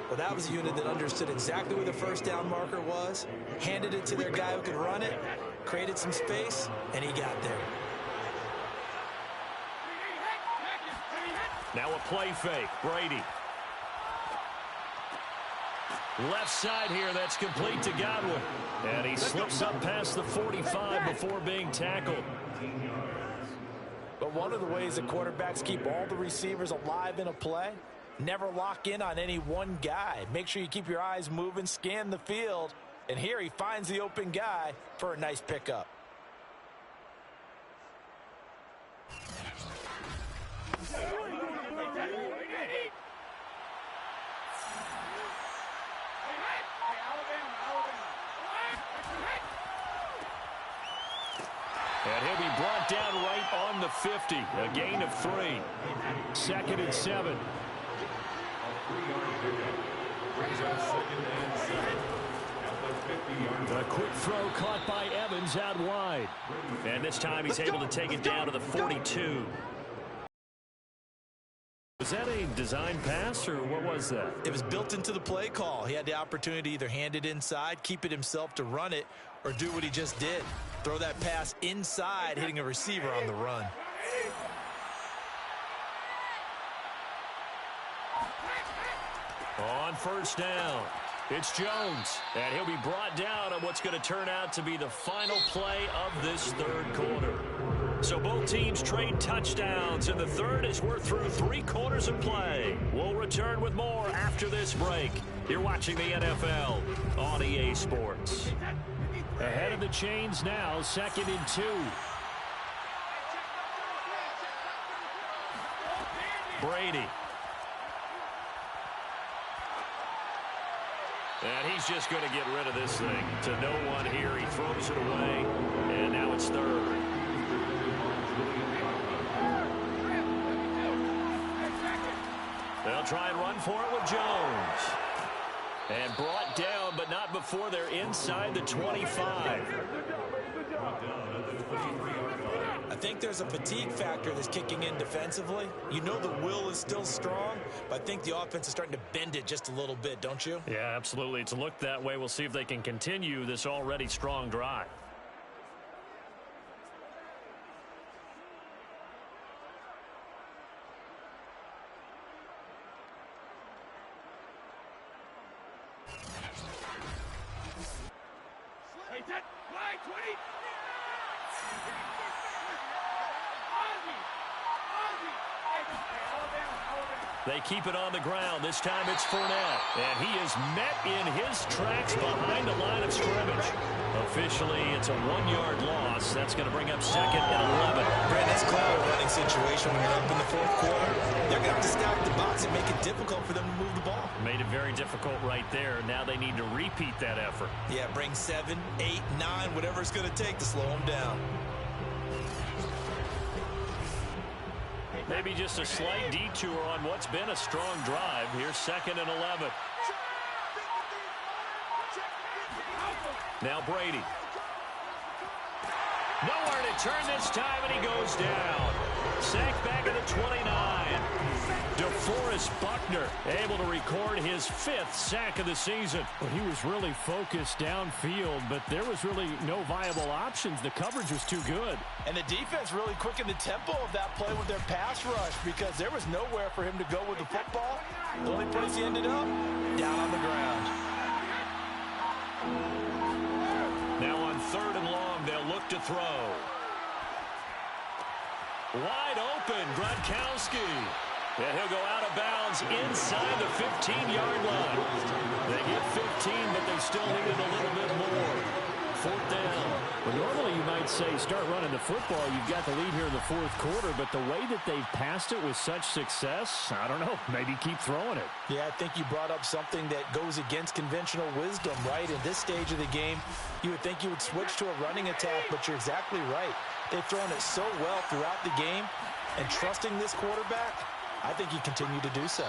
Well, that was a unit that understood exactly where the first down marker was, handed it to their guy who could run it, created some space, and he got there. Now a play fake. Brady. Left side here, that's complete to Godwin. And he slips up past the 45 before being tackled. But one of the ways that quarterbacks keep all the receivers alive in a play, never lock in on any one guy. Make sure you keep your eyes moving, scan the field. And here he finds the open guy for a nice pickup. And he'll be brought down right on the 50. A gain of 3. 2nd and 7. A quick throw caught by Evans out wide. And this time he's able to take it down to the 42. Was that a design pass, or what was that? It was built into the play call. He had the opportunity to either hand it inside, keep it himself to run it, or do what he just did. Throw that pass inside, hitting a receiver on the run. On first down, it's Jones. And he'll be brought down on what's going to turn out to be the final play of this third quarter. So both teams trade touchdowns, and the third as we're through 3 quarters of play. We'll return with more after this break. You're watching the NFL on EA Sports. Ahead of the chains now, 2nd and 2. Brady. And he's just going to get rid of this thing to no one here. He throws it away, and now it's 3rd. They'll try and run for it with Jones. And brought down, but not before they're inside the 25. I think there's a fatigue factor that's kicking in defensively. You know the will is still strong, but I think the offense is starting to bend it just a little bit, don't you? Yeah, absolutely. It's looked that way. We'll see if they can continue this already strong drive. They keep it on the ground. This time it's Fournette. And he is met in his tracks behind the line of scrimmage. Officially, it's a 1-yard loss. That's going to bring up 2nd and 11. Brad, that's cloud running situation when you're up in the 4th quarter. They're going to have to stack the box and make it difficult for them to move the ball. Made it very difficult right there. Now they need to repeat that effort. Yeah, bring 7, 8, 9, whatever it's going to take to slow them down. Maybe just a slight detour on what's been a strong drive. Here's 2nd and 11. Now Brady. Nowhere to turn this time, and he goes down. Sacked back at the 29. DeForest Buckner able to record his 5th sack of the season. Well, he was really focused downfield, but there was really no viable options. The coverage was too good. And the defense really quickened the tempo of that play with their pass rush because there was nowhere for him to go with the football. The only place he ended up, down on the ground. Now on 3rd and long, they'll look to throw. Wide open, Gronkowski. And he'll go out of bounds inside the 15-yard line. They get 15, but they still needed a little bit more. 4th down. Well, normally you might say start running the football. You've got the lead here in the 4th quarter, but the way that they've passed it with such success, I don't know, maybe keep throwing it. Yeah, I think you brought up something that goes against conventional wisdom, right? In this stage of the game, you would think you would switch to a running attack, but you're exactly right. They've thrown it so well throughout the game, and trusting this quarterback, I think you continue to do so.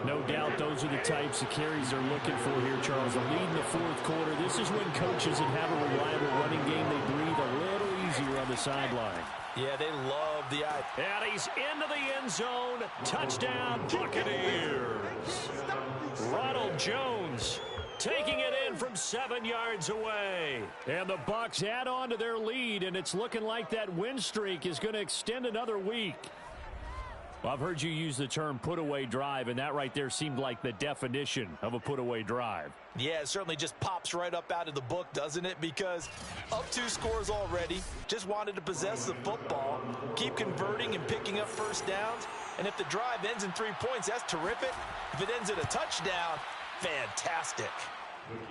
No doubt those are the types of carries they're looking for here, Charles. A lead in the 4th quarter. This is when coaches that have a reliable running game, they breathe a little easier on the sideline. Yeah, they love the idea. And he's into the end zone. Touchdown, Buccaneers. Ronald Jones taking it in from 7 yards away. And the Bucs add on to their lead, and it's looking like that win streak is going to extend another week. Well, I've heard you use the term put-away drive, and that right there seemed like the definition of a put-away drive. Yeah, it certainly just pops right up out of the book, doesn't it? Because up 2 scores already, just wanted to possess the football, keep converting and picking up first downs. And if the drive ends in 3 points, that's terrific. If it ends in a touchdown, fantastic.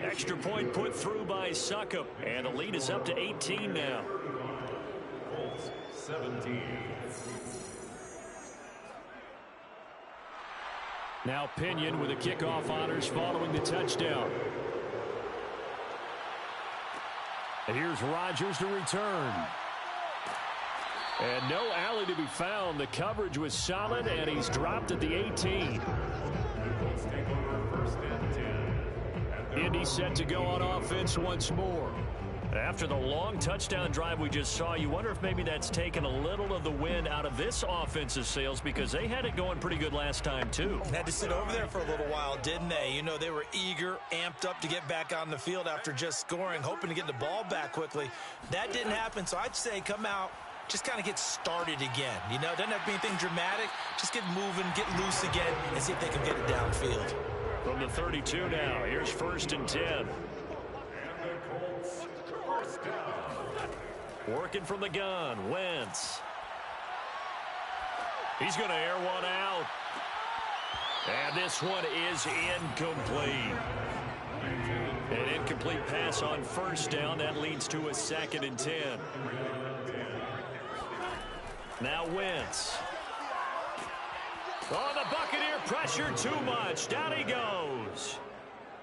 Extra point put through by Succop, and the lead is up to 18 now. Colts 17. Now Pinion with the kickoff honors following the touchdown. And here's Rodgers to return. And no alley to be found. The coverage was solid, and he's dropped at the 18. Colts take over 1st and 10. Indy set to go on offense once more. After the long touchdown drive we just saw, you wonder if maybe that's taken a little of the wind out of this offensive sails because they had it going pretty good last time, too. Had to sit over there for a little while, didn't they? You know, they were eager, amped up to get back on the field after just scoring, hoping to get the ball back quickly. That didn't happen, so I'd say come out, just kind of get started again. You know, doesn't have to be anything dramatic. Just get moving, get loose again, and see if they can get it downfield. From the 32 now, here's 1st and 10. Working from the gun, Wentz. He's going to air one out. And this one is incomplete. An incomplete pass on 1st down. That leads to a 2nd and 10. Now Wentz. Oh, the Buccaneer pressure too much. Down he goes.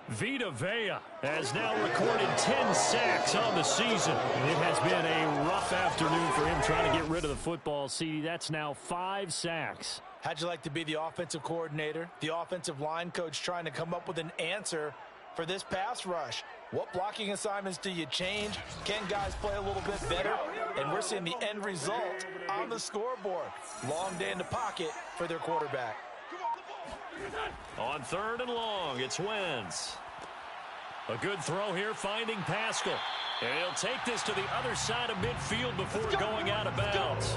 Vita Vea has now recorded 10 sacks on the season. It has been a rough afternoon for him trying to get rid of the football. See, that's now 5 sacks. How'd you like to be the offensive coordinator, the offensive line coach trying to come up with an answer for this pass rush? What blocking assignments do you change? Can guys play a little bit better? And we're seeing the end result on the scoreboard. Long day in the pocket for their quarterback. On 3rd and long, it's Wentz. A good throw here, finding Pascal. And he'll take this to the other side of midfield before going out of bounds.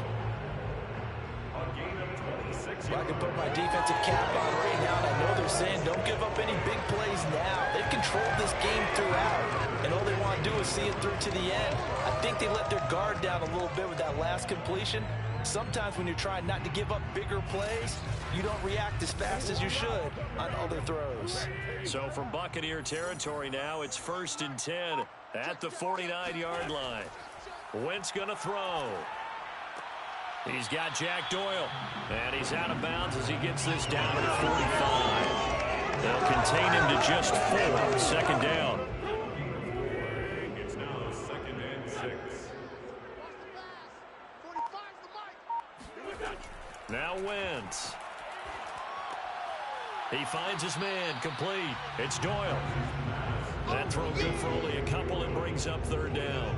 Well, I can put my defensive cap on right now, and I know they're saying don't give up any big plays now. They've controlled this game throughout, and all they want to do is see it through to the end. I think they let their guard down a little bit with that last completion. Sometimes when you're trying not to give up bigger plays, you don't react as fast as you should on other throws. So from Buccaneer territory now, it's 1st and 10 at the 49-yard line. Wentz going to throw. He's got Jack Doyle, and he's out of bounds as he gets this down to the 45. They'll contain him to just 4, 2nd down. It's now 2nd and 6. Wentz. He finds his man, complete. It's Doyle. That throw good for only a couple and brings up third down.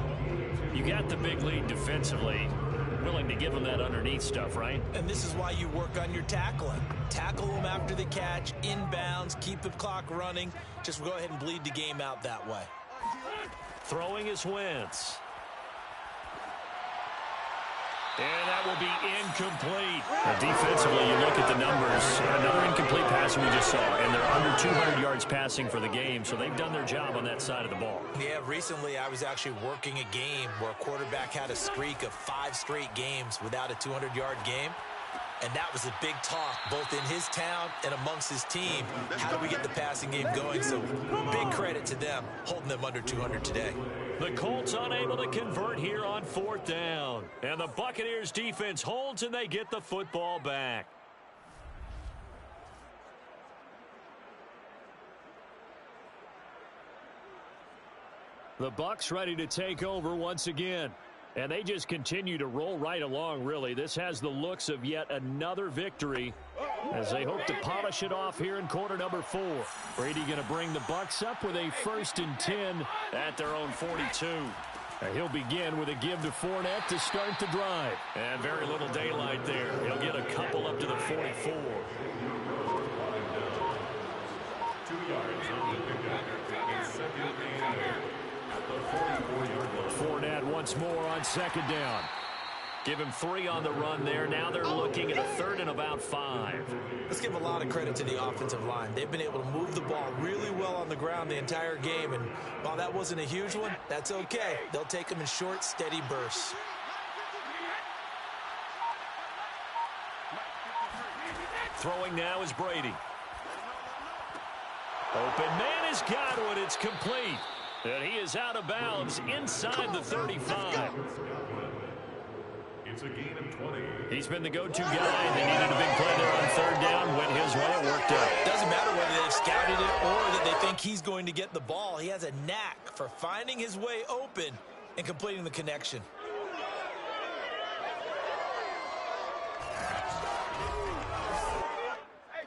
You got the big lead defensively. Willing to give them that underneath stuff, right? And this is why you work on your tackling. Tackle them after the catch, inbounds, keep the clock running. Just go ahead and bleed the game out that way. Throwing is Wentz. And that will be incomplete. Defensively, you look at the numbers. Another incomplete pass we just saw, and they're under 200 yards passing for the game, so they've done their job on that side of the ball. Yeah, recently I was actually working a game where a quarterback had a streak of 5 straight games without a 200-yard game. And that was a big talk, both in his town and amongst his team. How do we get the passing game going? So big credit to them, holding them under 200 today. The Colts unable to convert here on 4th down. And the Buccaneers defense holds and they get the football back. The Bucs ready to take over once again. And they just continue to roll right along, really. This has the looks of yet another victory as they hope to polish it off here in quarter number 4. Brady going to bring the Bucs up with a 1st and 10 at their own 42. He'll begin with a give to Fournette to start the drive. And very little daylight there. He'll get a couple up to the 44. 2 yards on the pickup. It's 2nd and 10 at the 44-yard line. Fournette once more on 2nd down. Give him 3 on the run there. Now they're looking at a 3rd and about 5. Let's give a lot of credit to the offensive line. They've been able to move the ball really well on the ground the entire game. And while that wasn't a huge one, that's okay. They'll take them in short, steady bursts. Throwing now is Brady. Open man is Godwin. It's complete. And he is out of bounds inside the 35. It's a gain of 20. He's been the go-to guy. They needed a big play there on 3rd down. Went his way. It worked out. Doesn't matter whether they've scouted it or that they think he's going to get the ball. He has a knack for finding his way open and completing the connection.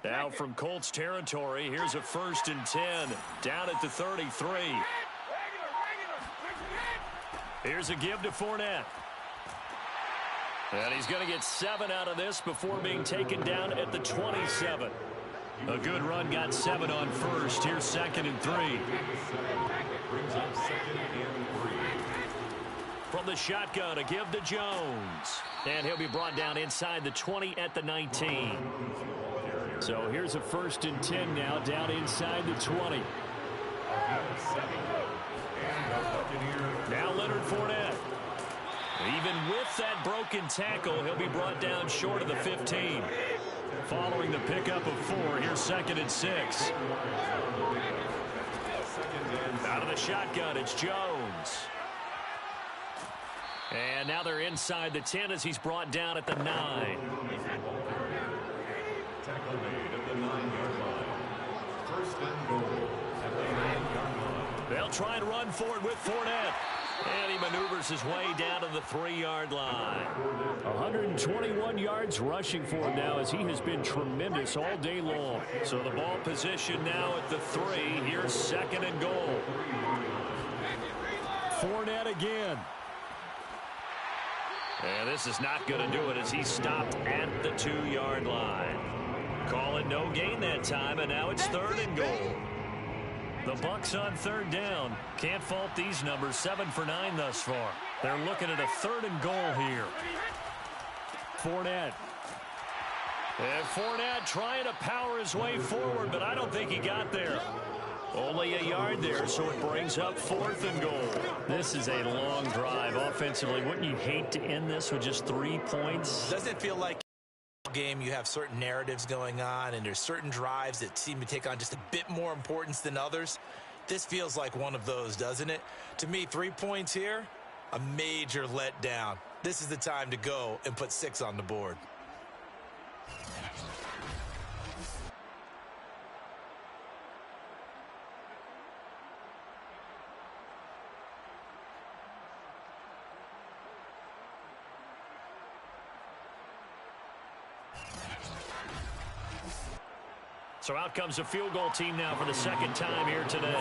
Now from Colts territory, here's a 1st and 10 down at the 33. Here's a give to Fournette. And he's going to get 7 out of this before being taken down at the 27. A good run, got 7 on 1st. Here's 2nd and 3. Brings up 2nd and 3. From the shotgun, a give to Jones. And he'll be brought down inside the 20 at the 19. So here's a 1st and 10 now, down inside the 20. Now Leonard Fournette. Even with that broken tackle, he'll be brought down short of the 15. Following the pickup of 4, here's 2nd and 6. Out of the shotgun, it's Jones. And now they're inside the 10 as he's brought down at the 9. Tackle made at the 9-yard line. 1st and goal at the 9-yard line. They'll try and run forward with Fournette. And he maneuvers his way down to the 3-yard line. 121 yards rushing for him now as he has been tremendous all day long. So the ball position now at the 3. Here's 2nd and goal. Fournette again. And this is not going to do it as he stopped at the 2-yard line. Call it no gain that time, and now it's 3rd and goal. The Bucs on 3rd down. Can't fault these numbers. 7 for 9 thus far. They're looking at a 3rd and goal here. Fournette. And Fournette trying to power his way forward, but I don't think he got there. Only a yard there, so it brings up 4th and goal. This is a long drive offensively. Wouldn't you hate to end this with just 3 points? Doesn't it feel like game you have certain narratives going on and there's certain drives that seem to take on just a bit more importance than others? This feels like one of those, doesn't it? To me, 3 points here, a major letdown. This is the time to go and put 6 on the board. So out comes a field goal team now for the second time here today.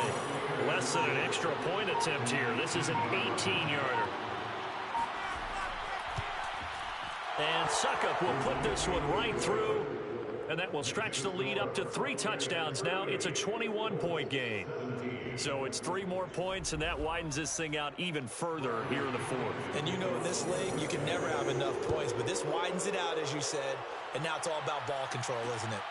Less than an extra point attempt here. This is an 18-yarder. And Suckup will put this one right through. And that will stretch the lead up to 3 touchdowns now. It's a 21-point game. So it's 3 more points, and that widens this thing out even further here in the fourth. And you know in this league, you can never have enough points, but this widens it out, as you said, and now it's all about ball control, isn't it?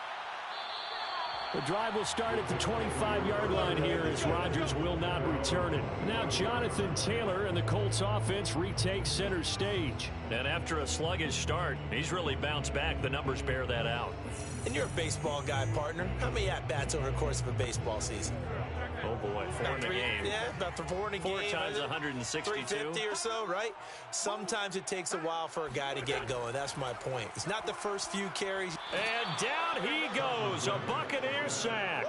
The drive will start at the 25-yard line here as Rodgers will not return it. Now Jonathan Taylor and the Colts offense retake center stage. And after a sluggish start, he's really bounced back. The numbers bear that out. And you're a baseball guy, partner. How many at-bats over the course of a baseball season? Oh, boy, 4 in the game. Yeah, about 4 in a game. 4 times 162. 350 or so, right? Sometimes it takes a while for a guy to get going. That's my point. It's not the first few carries. And down he goes. A Buccaneer sack.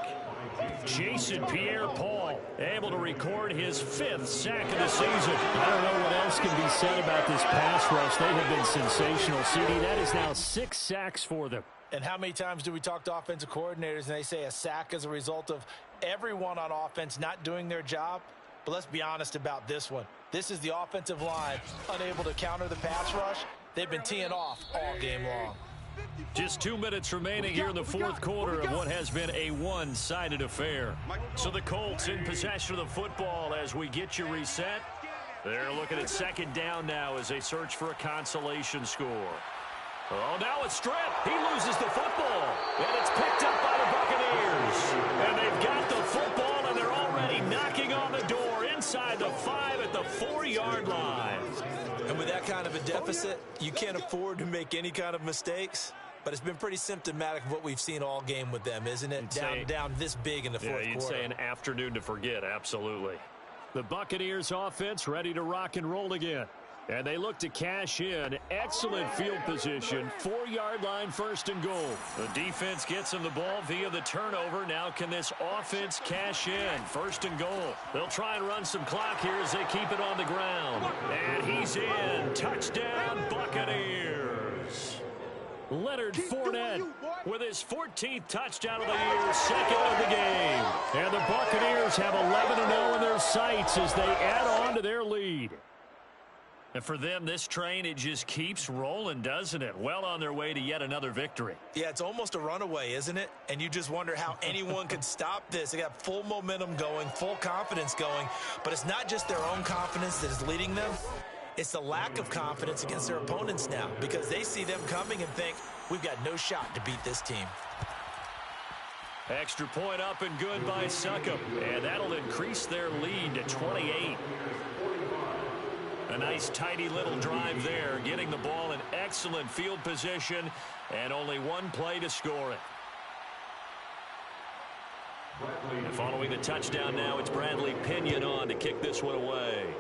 Jason Pierre-Paul able to record his 5th sack of the season. I don't know what else can be said about this pass rush. They have been sensational. CD, that is now 6 sacks for them. And how many times do we talk to offensive coordinators and they say a sack is a result of everyone on offense not doing their job? But let's be honest about this one. This is the offensive line unable to counter the pass rush. They've been teeing off all game long. Just 2 minutes remaining here in the fourth quarter of what has been a one-sided affair. So the Colts in possession of the football as we get you reset. They're looking at second down now as they search for a consolation score. Oh, now it's stripped. He loses the football. And it's picked up by the Buccaneers. And they've got the football, and they're already knocking on the door inside the 5 at the 4-yard line. And with that kind of a deficit, you can't afford to make any kind of mistakes. But it's been pretty symptomatic of what we've seen all game with them, isn't it? Down this big in the fourth quarter. Yeah, you'd say an afternoon to forget, absolutely. The Buccaneers offense ready to rock and roll again. And they look to cash in. Excellent field position. 4-yard line, 1st and goal. The defense gets him the ball via the turnover. Now can this offense cash in? 1st and goal. They'll try and run some clock here as they keep it on the ground. And he's in. Touchdown, Buccaneers. Leonard Fournette with his 14th touchdown of the year, 2nd of the game. And the Buccaneers have 11-0 in their sights as they add on to their lead. And for them, this train, it just keeps rolling, doesn't it? Well on their way to yet another victory. Yeah, it's almost a runaway, isn't it? And you just wonder how anyone could stop this. They got full momentum going, full confidence going. But it's not just their own confidence that is leading them. It's the lack of confidence against their opponents now because they see them coming and think, we've got no shot to beat this team. Extra point up and good by Suckup. And that'll increase their lead to 28. A nice, tidy little drive there, getting the ball in excellent field position, and only one play to score it. And following the touchdown now, it's Bradley Pinion on to kick this one away.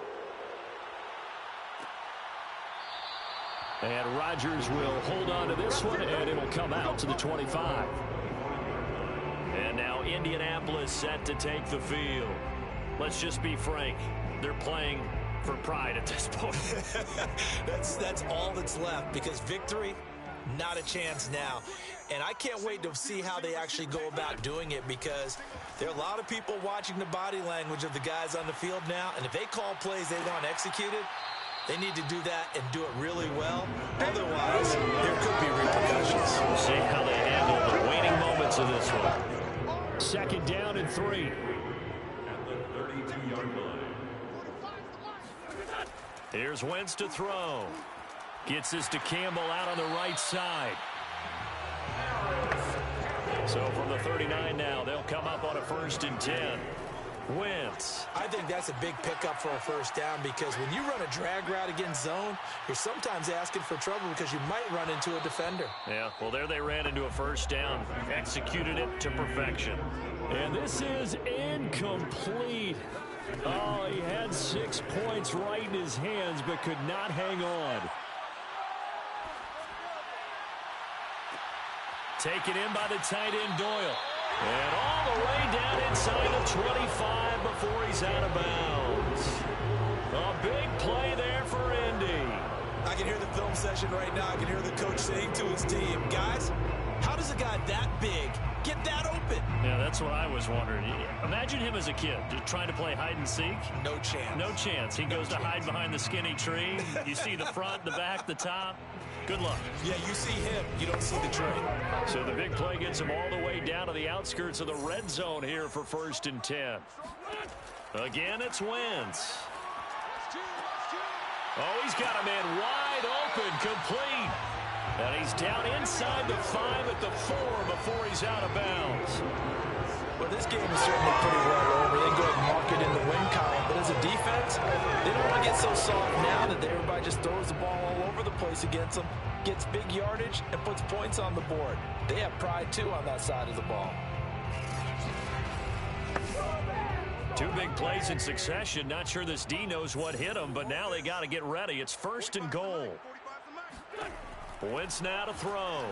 And Rodgers will hold on to this one, and it'll come out to the 25. And now Indianapolis set to take the field. Let's just be frank. They're playing for pride at this point. That's all that's left because victory, not a chance now. And I can't wait to see how they actually go about doing it because there are a lot of people watching the body language of the guys on the field now. And if they call plays they want executed, they need to do that and do it really well. Otherwise, there could be repercussions. We'll see how they handle the waning moments of this one. 2nd down and 3. At the 32-yard line. Here's Wentz to throw. Gets this to Campbell out on the right side. So from the 39 now, they'll come up on a 1st and 10. Wentz. I think that's a big pickup for a 1st down because when you run a drag route against zone, you're sometimes asking for trouble because you might run into a defender. Yeah, well, there they ran into a 1st down. Executed it to perfection. And this is incomplete. Oh, he had 6 points right in his hands but could not hang on. Taken in by the tight end Doyle. And all the way down inside the 25 before he's out of bounds. A big play there for Indy. I can hear the film session right now. I can hear the coach saying to his team, guys, how does a guy that big get that open? Yeah, that's what I was wondering. Imagine him as a kid, just trying to play hide and seek. No chance. No chance. He goes to hide behind the skinny tree. You see the front, the back, the top. Good luck. Yeah, you see him. You don't see the tree. So the big play gets him all the way down to the outskirts of the red zone here for 1st and 10. Again, it's Wentz. Oh, he's got a man wide open, complete. And he's down inside the 5 at the 4 before he's out of bounds. Well, this game is certainly pretty well over. They go ahead and mark it in the win column. But as a defense, they don't want to get so soft now that everybody just throws the ball all over the place against them, gets big yardage, and puts points on the board. They have pride, too, on that side of the ball. 2 big plays in succession. Not sure this D knows what hit him, but now they got to get ready. It's 1st and goal. Wentz now to throw.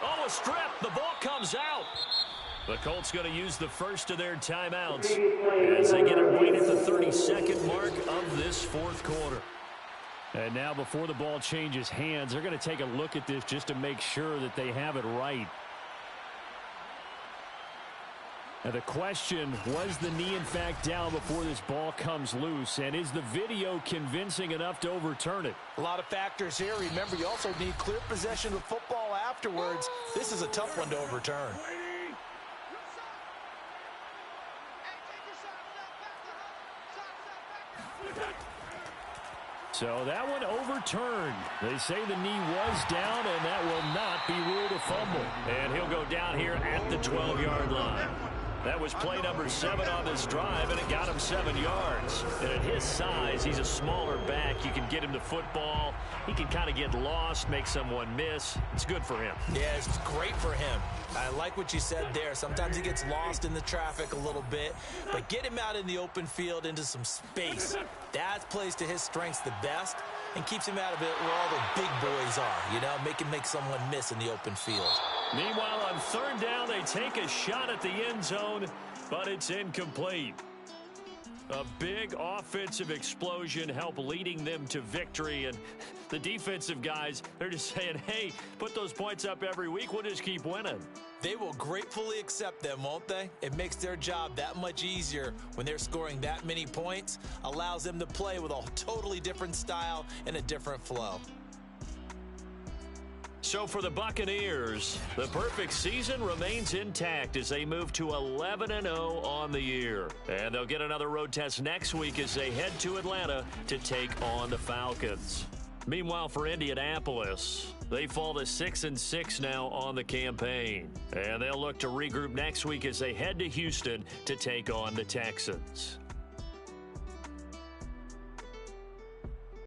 Oh, a strip. The ball comes out. The Colts going to use the first of their timeouts as they get it right at the 32nd mark of this 4th quarter. And now before the ball changes hands, they're going to take a look at this just to make sure that they have it right. Now the question, was the knee in fact down before this ball comes loose? And is the video convincing enough to overturn it? A lot of factors here. Remember, you also need clear possession of the football afterwards. This is a tough one to overturn. So that one overturned. They say the knee was down, and that will not be ruled a fumble. And he'll go down here at the 12-yard line. That was play number 7 on this drive, and it got him 7 yards. And at his size, he's a smaller back. You can get him the football. He can kind of get lost, make someone miss. It's good for him. Yeah, it's great for him. I like what you said there. Sometimes he gets lost in the traffic a little bit, but get him out in the open field into some space. That plays to his strengths the best and keeps him out of it where all the big boys are, you know, make someone miss in the open field. Meanwhile, on 3rd down, they take a shot at the end zone, but it's incomplete. A big offensive explosion helped leading them to victory, and the defensive guys, they're just saying, hey, put those points up every week, we'll just keep winning. They will gratefully accept them, won't they? It makes their job that much easier when they're scoring that many points, allows them to play with a totally different style and a different flow. So for the Buccaneers, the perfect season remains intact as they move to 11-0 on the year. And they'll get another road test next week as they head to Atlanta to take on the Falcons. Meanwhile, for Indianapolis, they fall to 6-6 now on the campaign. And they'll look to regroup next week as they head to Houston to take on the Texans.